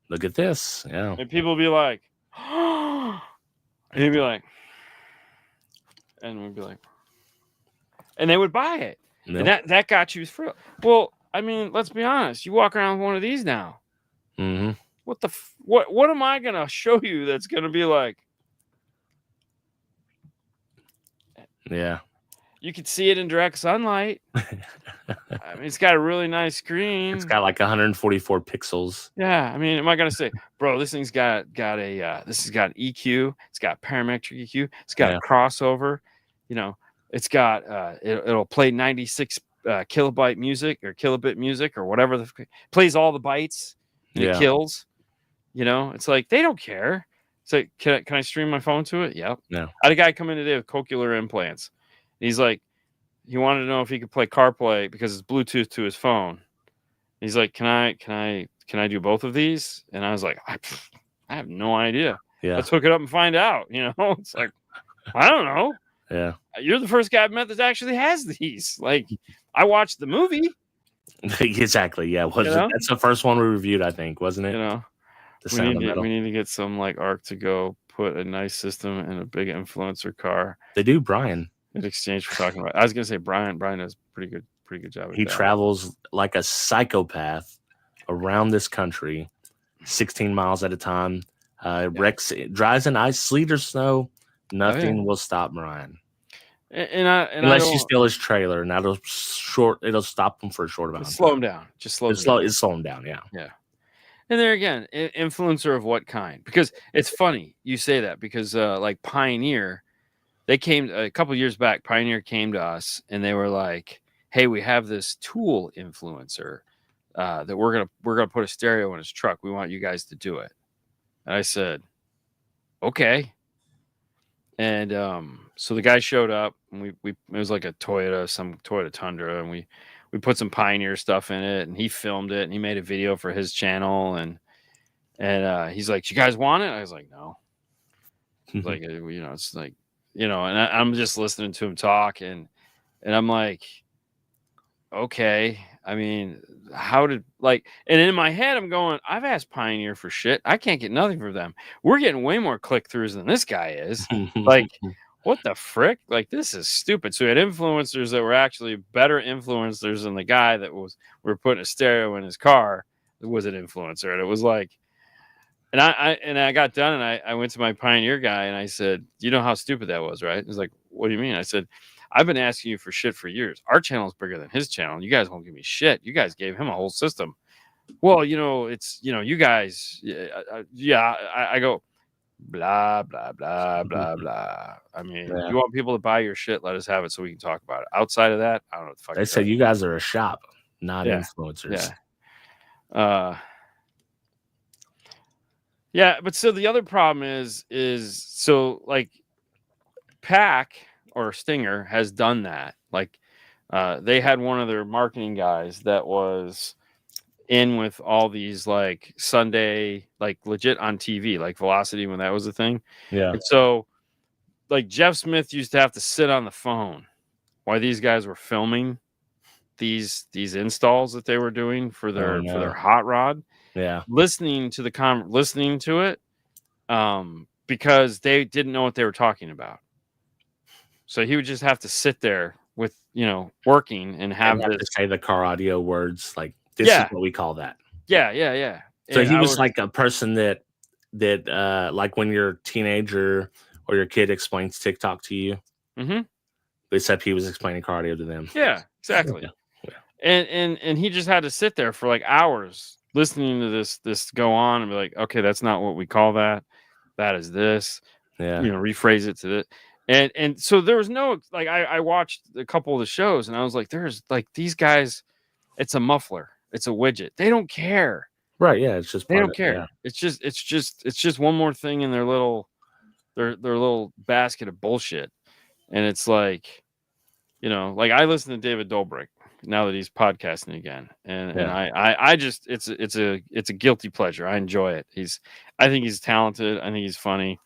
look at this. Yeah. And people would be like, and he'd be like, and we'd be like, and they would buy it. Nope. And that got you through. Well, I mean, let's be honest. You walk around with one of these now. Mm-hmm. What am I gonna show you that's gonna be like? Yeah. You could see it in direct sunlight. I mean, it's got a really nice screen. It's got like 144 pixels. Yeah. I mean, am I gonna say, bro, this thing's got an EQ. It's got parametric EQ. It's got a crossover. You know. It's got it'll play 96 kilobyte music or kilobit music or whatever. Plays all the bytes and it kills. You know, it's like they don't care. It's like, can I stream my phone to it? Yep. No. I had a guy come in today with cochlear implants. And he's like, he wanted to know if he could play CarPlay because it's Bluetooth to his phone. And he's like, can I do both of these? And I was like, I have no idea. Yeah. Let's hook it up and find out. You know, it's like, I don't know. Yeah. You're the first guy I've met that actually has these. Like, I watched the movie. Exactly. Yeah. That's the first one we reviewed, I think, wasn't it? You know, we need to get some like ARC to go put a nice system in a big influencer car. They do, Brian. In exchange for talking about. I was gonna say Brian does pretty good job. He travels like a psychopath around this country, 16 miles at a time. Drives in ice, sleet, or snow. Nothing will stop Brian. Unless you steal his trailer, and it'll stop him for a short amount of time. Slow him down. Just slow him down. It's slow him down, yeah. Yeah. And there again, influencer of what kind? Because it's funny you say that, because like Pioneer, they came a couple years back. Pioneer came to us and they were like, hey, we have this tool influencer that we're gonna put a stereo in his truck. We want you guys to do it. And I said, okay. And so the guy showed up, and it was like some Toyota Tundra, and we put some Pioneer stuff in it, and he filmed it, and he made a video for his channel, and he's like, you guys want it? I was like, no. Like, you know, it's like, you know, and I'm just listening to him talk, and I'm like, okay. I mean, and in my head, I'm going, I've asked Pioneer for shit. I can't get nothing from them. We're getting way more click-throughs than this guy is. Like, what the frick? Like, this is stupid. So we had influencers that were actually better influencers than the guy we were putting a stereo in his car was an influencer. And it was like, and I got done, and I went to my Pioneer guy, and I said, you know how stupid that was, right? He's like, what do you mean? I said, I've been asking you for shit for years. Our channel is bigger than his channel. You guys won't give me shit. You guys gave him a whole system. Well, you know, it's, you know, you guys, I go, blah, blah, blah, blah, blah. I mean, you want people to buy your shit, let us have it so we can talk about it. Outside of that, I don't know what the fuck. They said you guys are a shop, not influencers. Yeah. But so the other problem is so like Pack or Stinger has done that. Like they had one of their marketing guys that in with all these like Sunday, like legit on TV, like Velocity when that was a thing. Yeah. And so like Jeff Smith used to have to sit on the phone while these guys were filming these installs that they were doing for their hot rod. Yeah. Listening to it because they didn't know what they were talking about. So he would just have to sit there with, working and have to say the car audio words like this is what we call that. Yeah. So he was like a person that like when your teenager or your kid explains TikTok to you, except he was explaining car audio to them. Yeah, exactly. Yeah. And he just had to sit there for like hours listening to this go on and be like, okay, that's not what we call that. That is this. Yeah. Rephrase it to this. And so there was no, like, I watched a couple of the shows and I was like, there's like these guys, it's a muffler, it's a widget. They don't care. Right. Yeah. It's just, they don't care. Yeah. It's just one more thing in their little basket of bullshit. And it's like, like I listen to David Dobrik now that he's podcasting again. And I just, it's a guilty pleasure. I enjoy it. I think he's talented. I think he's funny.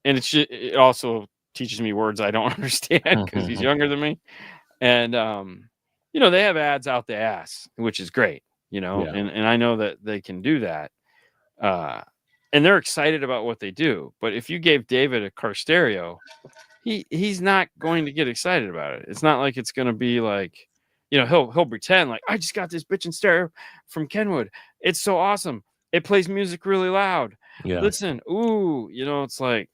And it also teaches me words I don't understand because he's younger than me. And, they have ads out the ass, which is great, and I know that they can do that. And they're excited about what they do. But if you gave David a car stereo, he's not going to get excited about it. It's not like it's going to be like, he'll pretend like, I just got this bitchin' stereo from Kenwood. It's so awesome. It plays music really loud. Yeah. Listen, ooh, it's like,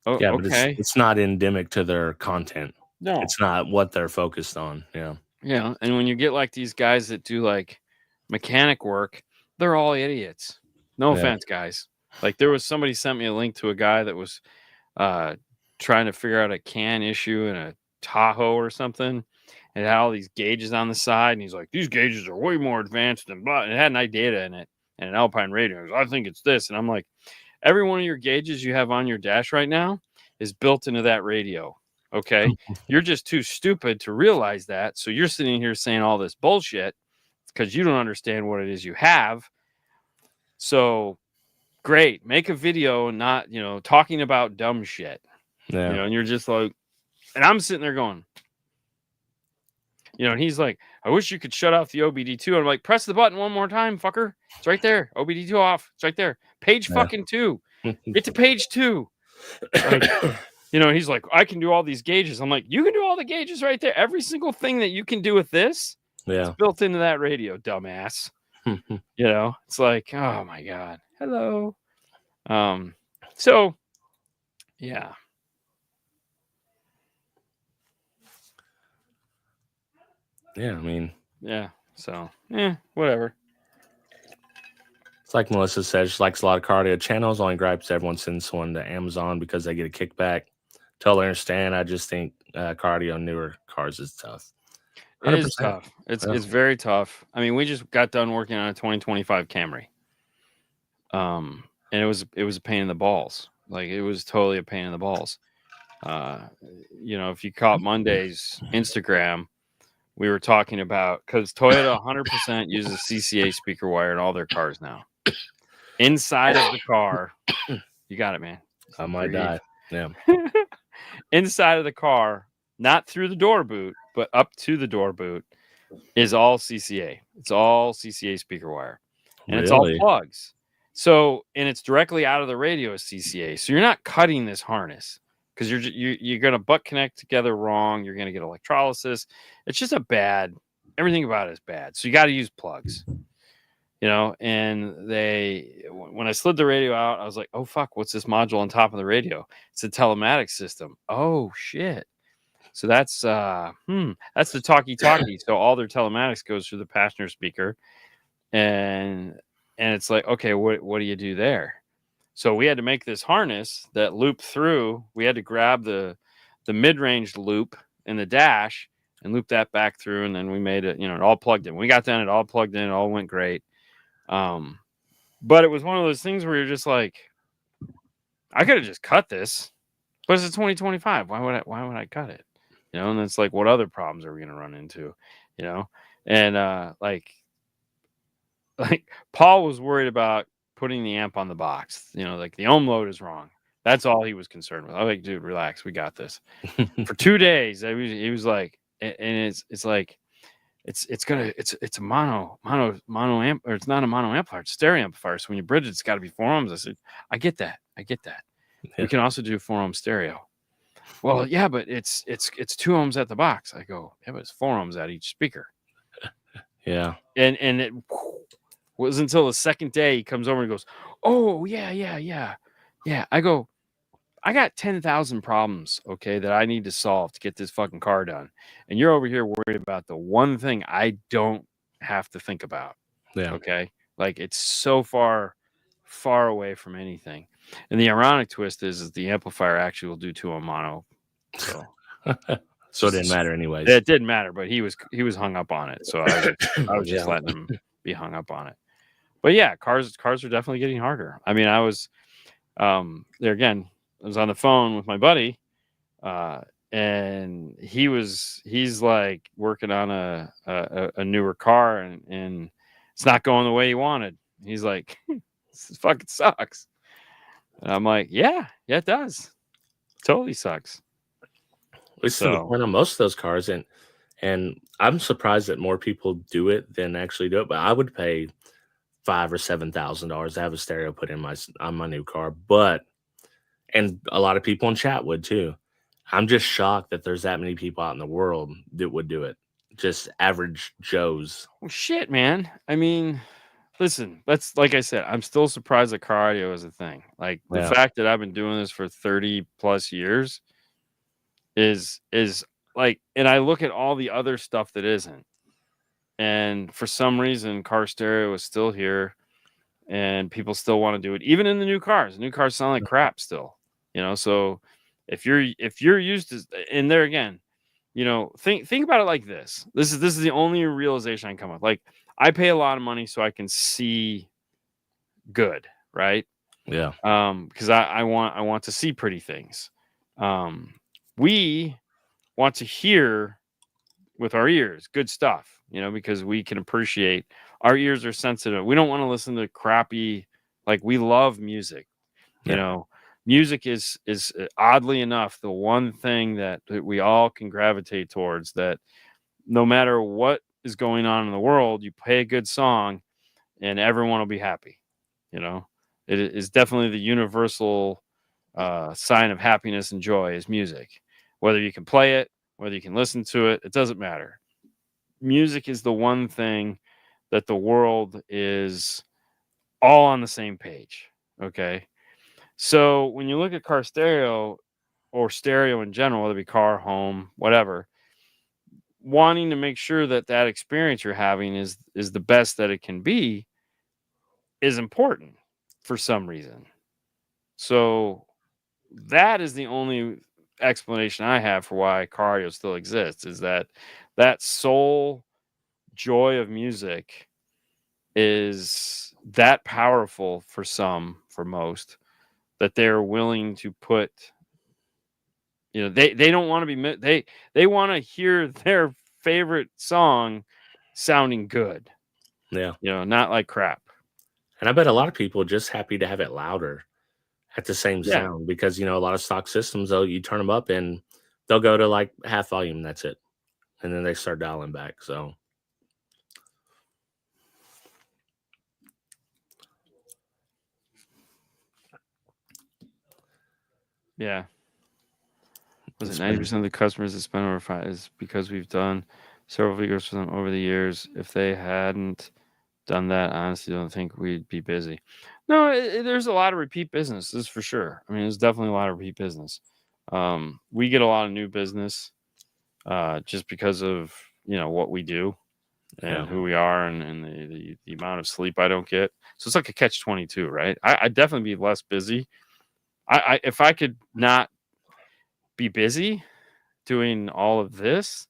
oh, yeah, but okay. It's not endemic to their content. No, it's not what they're focused on. Yeah. Yeah. And when you get like these guys that do like mechanic work, they're all idiots. No offense, guys. Like there was somebody sent me a link to a guy that was trying to figure out a can issue in a Tahoe or something. And it had all these gauges on the side. And he's like, these gauges are way more advanced than blah. And it had an iData in it and an Alpine radio. I think it's this. And I'm like, every one of your gauges you have on your dash right now is built into that radio. Okay. You're just too stupid to realize that. So you're sitting here saying all this bullshit because you don't understand what it is you have. So great. Make a video, not, talking about dumb shit. Yeah. And you're just like, and I'm sitting there going, and he's like, I wish you could shut off the OBD2. And I'm like, press the button one more time, fucker. It's right there. OBD2 off. It's right there. Page fucking 2. Get to page 2. Like, he's like, I can do all these gauges. I'm like, you can do all the gauges right there. Every single thing that you can do with this is built into that radio, dumbass. It's like, oh my God. Hello. So, yeah. Yeah, I mean, yeah. So, whatever. It's like Melissa says, she likes a lot of cardio channels. Only gripes everyone sends one to Amazon because they get a kickback. Totally understand. I just think cardio newer cars is tough. 100%. It is tough. It's very tough. I mean, we just got done working on a 2025 Camry. And it was a pain in the balls. Like it was totally a pain in the balls. If you caught Monday's Instagram, we were talking about because Toyota 100% uses CCA speaker wire in all their cars now. Inside of the car, you got it, man. I might die. Yeah. Inside of the car, not through the door boot, but up to the door boot, is all CCA. It's all CCA speaker wire, and it's all plugs. So, and it's directly out of the radio is CCA. So you're not cutting this harness. Because you're going to butt connect together wrong. You're going to get electrolysis. It's just everything about it is bad. So you got to use plugs, and when I slid the radio out, I was like, oh, fuck, what's this module on top of the radio? It's a telematics system. Oh, shit. So that's the talkie-talkie. So all their telematics goes through the passenger speaker. And it's like, okay, what do you do there? So we had to make this harness that looped through. We had to grab the mid-range loop in the dash and loop that back through. And then we made it, it all plugged in. When we got done, it all plugged in. It all went great. But it was one of those things where you're just like, I could have just cut this, but it's a 2025. Why would I cut it? you know, and it's like, what other problems are we gonna run into, you know? And like Paul was worried about putting the amp on the box, you know, like the ohm load is wrong. That's all he was concerned with. I was like, dude, relax, we got this. For 2 days, he was like, and it's like it's a mono amp, or it's not a mono amplifier, it's stereo amplifier. So when you bridge it, it's got to be 4 ohms. I said, I get that. Yeah. We can also do 4 ohm stereo. Well, yeah, but it's 2 ohms at the box. I go, yeah, but it's 4 ohms at each speaker. Yeah. And it was until the second day he comes over and goes, oh yeah. I go, I got 10,000 problems, okay, that I need to solve to get this fucking car done. And you're over here worried about the one thing I don't have to think about. Yeah. Okay. Like it's so far away from anything. And the ironic twist is the amplifier actually will do 2 on mono. So So it didn't matter anyways. It didn't matter, but he was hung up on it. So I was just Yeah. letting him be hung up on it. But yeah, cars are definitely getting harder. I mean, I was there again. I was on the phone with my buddy, and he's like working on a newer car, and it's not going the way he wanted. He's like, this fucking sucks. And I'm like, yeah, it does. Totally sucks. It's to the point on most of those cars, and I'm surprised that more people do it than actually do it. But I would pay $5,000 or $7,000 to have a stereo put in on my new car. And a lot of people in chat would too. I'm just shocked that there's that many people out in the world that would do it. Just average Joes. Well, shit, man. I mean, listen, that's like I said, I'm still surprised that car audio is a thing. Like the fact that I've been doing this for 30 plus years is like, and I look at all the other stuff that isn't. And for some reason, car stereo is still here and people still want to do it, even in the new cars. The new cars sound like crap still, you know. So if you're used to, and there again, you know, think about it like this. This is the only realization I can come with. Like, I pay a lot of money so I can see good, right? Yeah. Because I want to see pretty things. We want to hear with our ears good stuff, you know, because we can appreciate, our ears are sensitive. We don't want to listen to crappy, like, we love music, you know. Music is oddly enough the one thing that we all can gravitate towards, that no matter what is going on in the world, you play a good song and everyone will be happy, you know. It is definitely the universal sign of happiness and joy is music. Whether you can play it, whether you can listen to it, it doesn't matter. Music is the one thing that the world is all on the same page. Okay. So when you look at car stereo or stereo in general, whether it be car, home, whatever, wanting to make sure that that experience you're having is the best that it can be is important for some reason. So that is the only explanation I have for why car audio still exists, is that soul joy of music is that powerful for most, that they're willing to put, you know, they don't want to be, they want to hear their favorite song sounding good. Yeah. You know, not like crap. And I bet a lot of people are just happy to have it louder at the same sound, because, you know, a lot of stock systems, though, you turn them up and they'll go to like half volume. That's it. And then they start dialing back. So. Yeah. Was it 90% of the customers that spend over 5 is because we've done several videos for them over the years? If they hadn't done that, I honestly don't think we'd be busy. No, there's a lot of repeat business, this is for sure. I mean, there's definitely a lot of repeat business. We get a lot of new business just because of, you know, what we do and who we are, and the amount of sleep I don't get. So it's like a catch-22, right? I'd definitely be less busy. If I could not be busy doing all of this,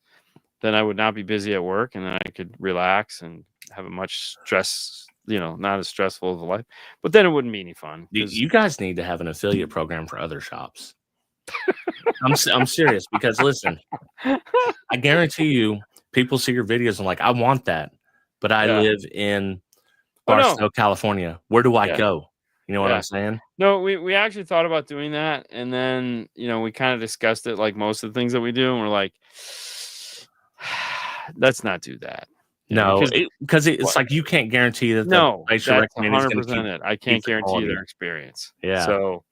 then I would not be busy at work, and then I could relax and have a much stress, you know, not as stressful of a life. But then it wouldn't be any fun. You guys need to have an affiliate program for other shops. I'm serious because listen, I guarantee you, people see your videos and like, I want that, but I live in Barstow, California. Where do I go? You know what I'm saying? No, we actually thought about doing that, and then we kind of discussed it like most of the things that we do, and we're like, let's not do that. No, because it's like you can't guarantee that the place you're that's recommending is going to 100% it. I can't guarantee their experience. Yeah. So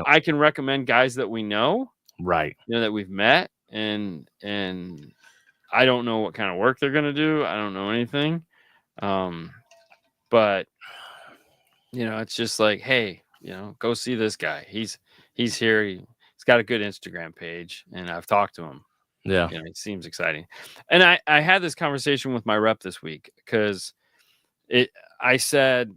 I can recommend guys that we know, right? That we've met, and I don't know what kind of work they're going to do. I don't know anything, but it's just like, hey, go see this guy. He's here. He's got a good Instagram page, and I've talked to him. Yeah. It seems exciting. And I had this conversation with my rep this week because I said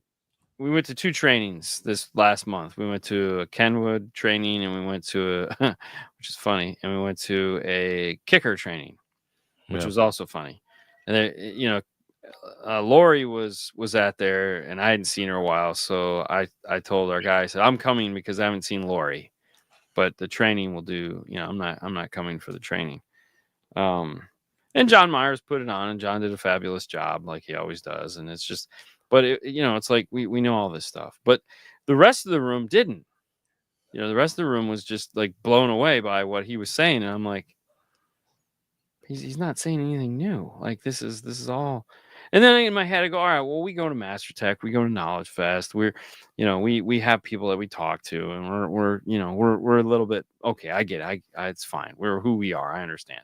we went to 2 trainings this last month. We went to a Kenwood training, and we went to which is funny, and we went to a kicker training, which was also funny. And then, Lori was at there, and I hadn't seen her a while, so I told our guy, I said, I'm coming because I haven't seen Lori, but the training will do. I'm not coming for the training. And John Myers put it on, and John did a fabulous job, like he always does. And it's just, but it's like we know all this stuff, but the rest of the room didn't. The rest of the room was just like blown away by what he was saying, and I'm like, he's not saying anything new. Like this is all. And then in my head, I go, all right, well, we go to Master Tech, we go to Knowledge Fest. We're, we have people that we talk to, and we're a little bit okay. I get it. It's fine. We're who we are. I understand.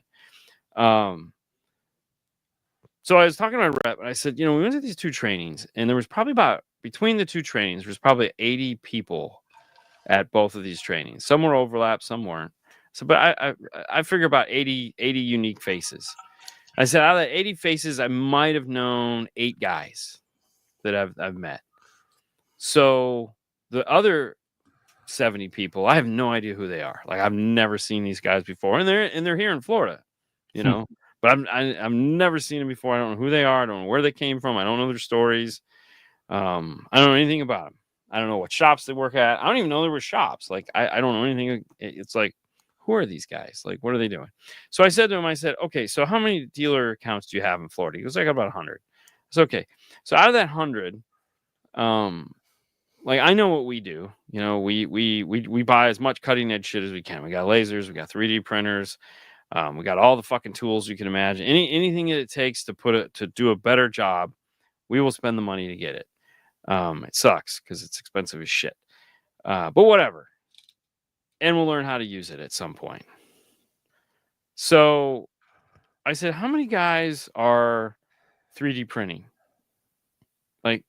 So I was talking to my rep, and I said, we went to these 2 trainings, and there was probably between the 2 trainings, there's probably 80 people at both of these trainings. Some were overlapped, some weren't. So, but I figure about 80 unique faces. I said, out of the 80 faces, I might have known 8 guys that I've met. So the other 70 people, I have no idea who they are. Like, I've never seen these guys before, and they're here in Florida, but I've never seen them before. I don't know who they are. I don't know where they came from. I don't know their stories. I don't know anything about them. I don't know what shops they work at. I don't even know there were shops. Like, I don't know anything. It's like, who are these guys? Like, what are they doing? So I said to him, I said, okay, so how many dealer accounts do you have in Florida? He goes, I got about 100. It's okay. So out of that 100, like, I know what we do. We buy as much cutting edge shit as we can. We got lasers, we got 3D printers, we got all the fucking tools you can imagine. Anything that it takes to do a better job, we will spend the money to get it. It sucks because it's expensive as shit. But whatever. And we'll learn how to use it at some point. So I said, how many guys are 3D printing? Like,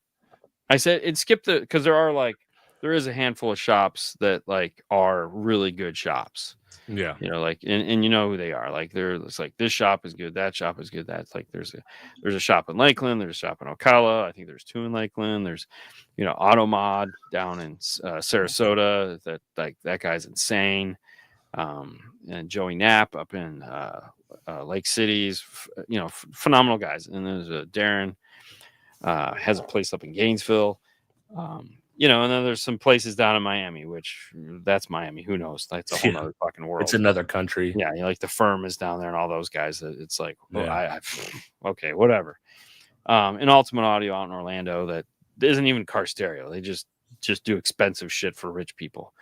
I said, it skipped because there is a handful of shops that like are really good shops. Yeah. Like, and you know who they are. Like, it's like, this shop is good, that shop is good. That's like, there's a shop in Lakeland, there's a shop in Ocala. I think there's 2 in Lakeland. There's, Automod down in Sarasota. That guy's insane. And Joey Knapp up in Lake City's, phenomenal guys. And there's Darren has a place up in Gainesville. And then there's some places down in Miami, which that's Miami. Who knows? That's a whole other fucking world. It's another country. Yeah, like the firm is down there, and all those guys. It's like, okay, whatever. And Ultimate Audio out in Orlando that isn't even car stereo. They just do expensive shit for rich people.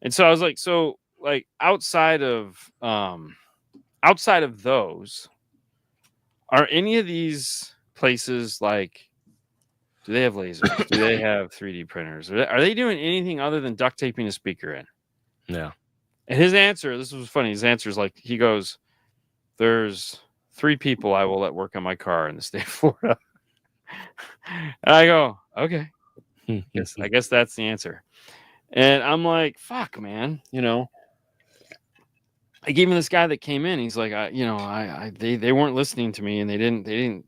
And so I was like, outside of those, are any of these places like? Do they have lasers? Do they have 3D printers? Are they doing anything other than duct taping a speaker in? Yeah. And his answer, this was funny. His answer is like, he goes, there's 3 people I will let work on my car in the state of Florida. And I go, okay. I guess that's the answer. And I'm like, fuck, man. I gave him this guy that came in. He's like, they weren't listening to me, and they didn't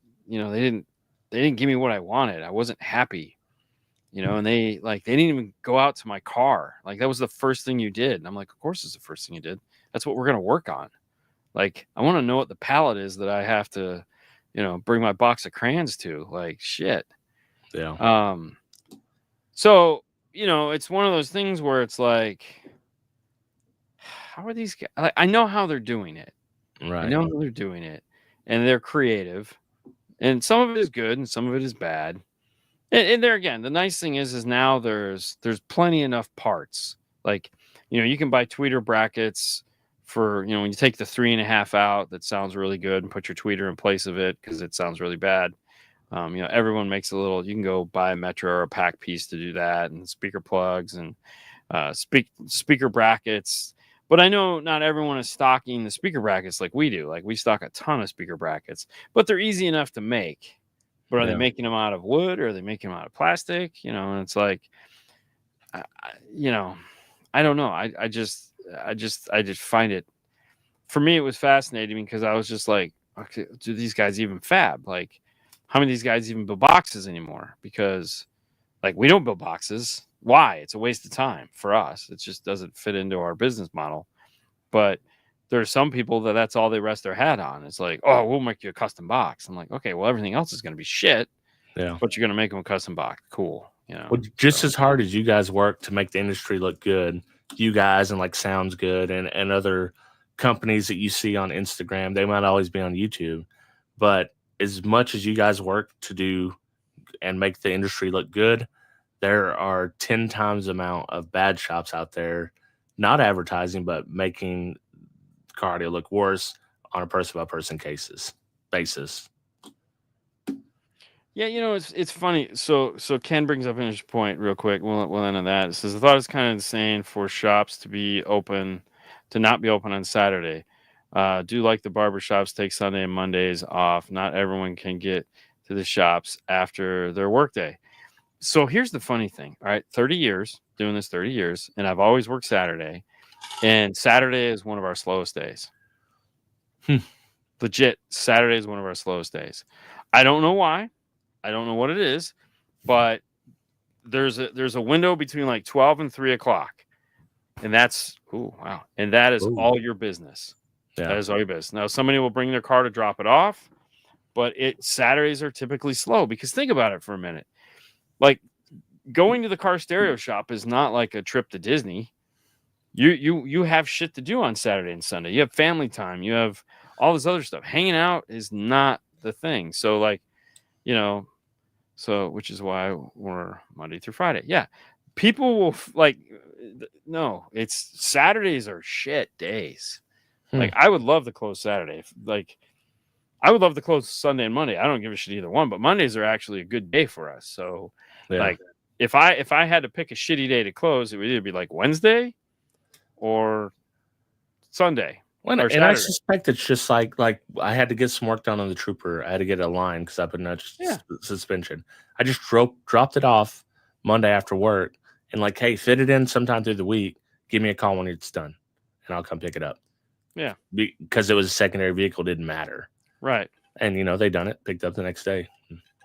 give me what I wanted. I wasn't happy, and they didn't even go out to my car. Like, that was the first thing you did. And I'm like, of course it's the first thing you did. That's what we're going to work on. Like, I want to know what the palette is that I have to, bring my box of crayons to. Like, shit. Yeah. So, it's one of those things where it's like, how are these guys? I know how they're doing it. Right. I know how they're doing it, and they're creative, and some of it is good and some of it is bad. And there again, the nice thing is now there's plenty enough parts. Like, you can buy tweeter brackets for, when you take the 3.5 out, that sounds really good, and put your tweeter in place of it because it sounds really bad. Everyone makes a little. You can go buy a Metro or a pack piece to do that, and speaker plugs and speaker brackets. But I know not everyone is stocking the speaker brackets like we do. Like, we stock a ton of speaker brackets, but they're easy enough to make. But are they making them out of wood, or are they making them out of plastic? And it's like, I don't know. I just find it, for me, it was fascinating because I was just like, okay, do these guys even fab? Like, how many of these guys even build boxes anymore? Because, like, we don't build boxes. Why? It's a waste of time for us. It just doesn't fit into our business model. But there are some people that's all they rest their hat on. It's like, oh, we'll make you a custom box. I'm like, okay, well, everything else is going to be shit. Yeah. But you're going to make them a custom box. Cool. Well, just as hard as you guys work to make the industry look good, you guys and like Sounds Good and other companies that you see on Instagram, they might always be on YouTube. But as much as you guys work to do and make the industry look good, there are 10 times the amount of bad shops out there, not advertising, but making car audio look worse on a person-by-person basis. Yeah, it's funny. So Ken brings up an interesting point real quick. We'll end on that. It says, I thought it's kind of insane for shops to not be open on Saturday. Do like the barber shops take Sunday and Mondays off. Not everyone can get to the shops after their workday. So here's the funny thing. All right, 30 years, doing this 30 years, and I've always worked Saturday. And Saturday is one of our slowest days. Legit, Saturday is one of our slowest days. I don't know why. I don't know what it is, but there's a window between like 12 and 3 o'clock. And that's, and that is all your business. Yeah. That is all your business. Now, somebody will bring their car to drop it off, but Saturdays are typically slow, because think about it for a minute. Like, going to the car stereo shop is not like a trip to Disney. You have shit to do on Saturday and Sunday. You have family time. You have all this other stuff. Hanging out is not the thing. So, like, which is why we're Monday through Friday. Yeah. People will no, it's Saturdays are shit days. Like, I would love to close Saturday. Like, I would love to close Sunday and Monday. I don't give a shit either one, but Mondays are actually a good day for us. So, like, if I had to pick a shitty day to close, it would either be like Wednesday or Sunday. And I suspect it's just like I had to get some work done on the Trooper. I had to get a line because I put in suspension. I just dropped it off Monday after work and like, hey, fit it in sometime through the week. Give me a call when it's done, and I'll come pick it up. Yeah, because it was a secondary vehicle, didn't matter. Right. And they done it, picked up the next day,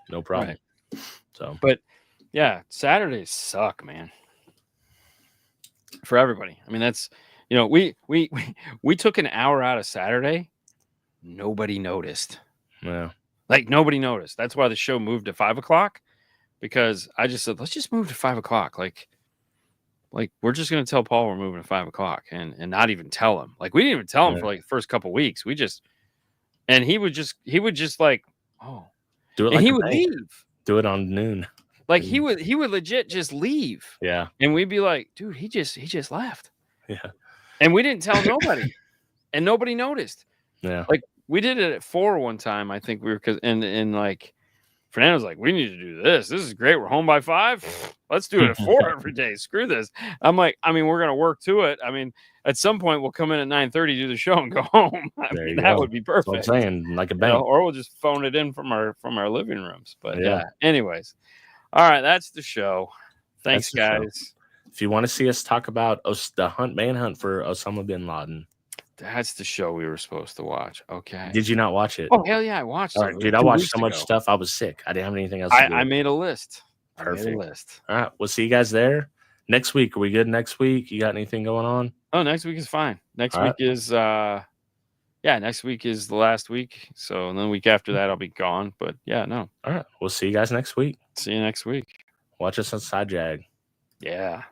no problem. Right. So, but yeah, Saturdays suck, man, for everybody. I mean, that's. We took an hour out of Saturday. Nobody noticed. Yeah. Like, nobody noticed. That's why the show moved to 5 o'clock, because I just said, let's just move to 5 o'clock. Like we're just going to tell Paul we're moving to 5 o'clock and not even tell him. Like, we didn't even tell him for like the first couple of weeks. And he would just like, oh, do it. And he would leave. Do it on noon. Like, he would legit just leave. Yeah. And we'd be like, dude, he just left. Yeah. And we didn't tell nobody, and nobody noticed. Yeah. Like, we did it at 4 one time. I think we were, and like, Fernando's like, we need to do this. This is great. We're home by 5. Let's do it at 4 every day. Screw this. I'm like, I mean, we're going to work to it. I mean, at some point we'll come in at 9:30, do the show, and go home. I mean, that would be perfect. That's what I'm saying, like a bank. Or we'll just phone it in from our living rooms. But yeah. Anyways. All right. That's the show. Thanks, guys. Show. If you want to see us talk about the manhunt for Osama bin Laden, that's the show we were supposed to watch. Okay. Did you not watch it? Oh, hell yeah, I watched it. Right, dude, I watched so much stuff. I was sick. I didn't have anything else to do. I made a list. Perfect. All right. We'll see you guys there next week. Are we good next week? You got anything going on? Oh, next week is fine. Next week is next week is the last week. So, and then the week after that, I'll be gone. But yeah, no. All right. We'll see you guys next week. See you next week. Watch us on Side Jag. Yeah.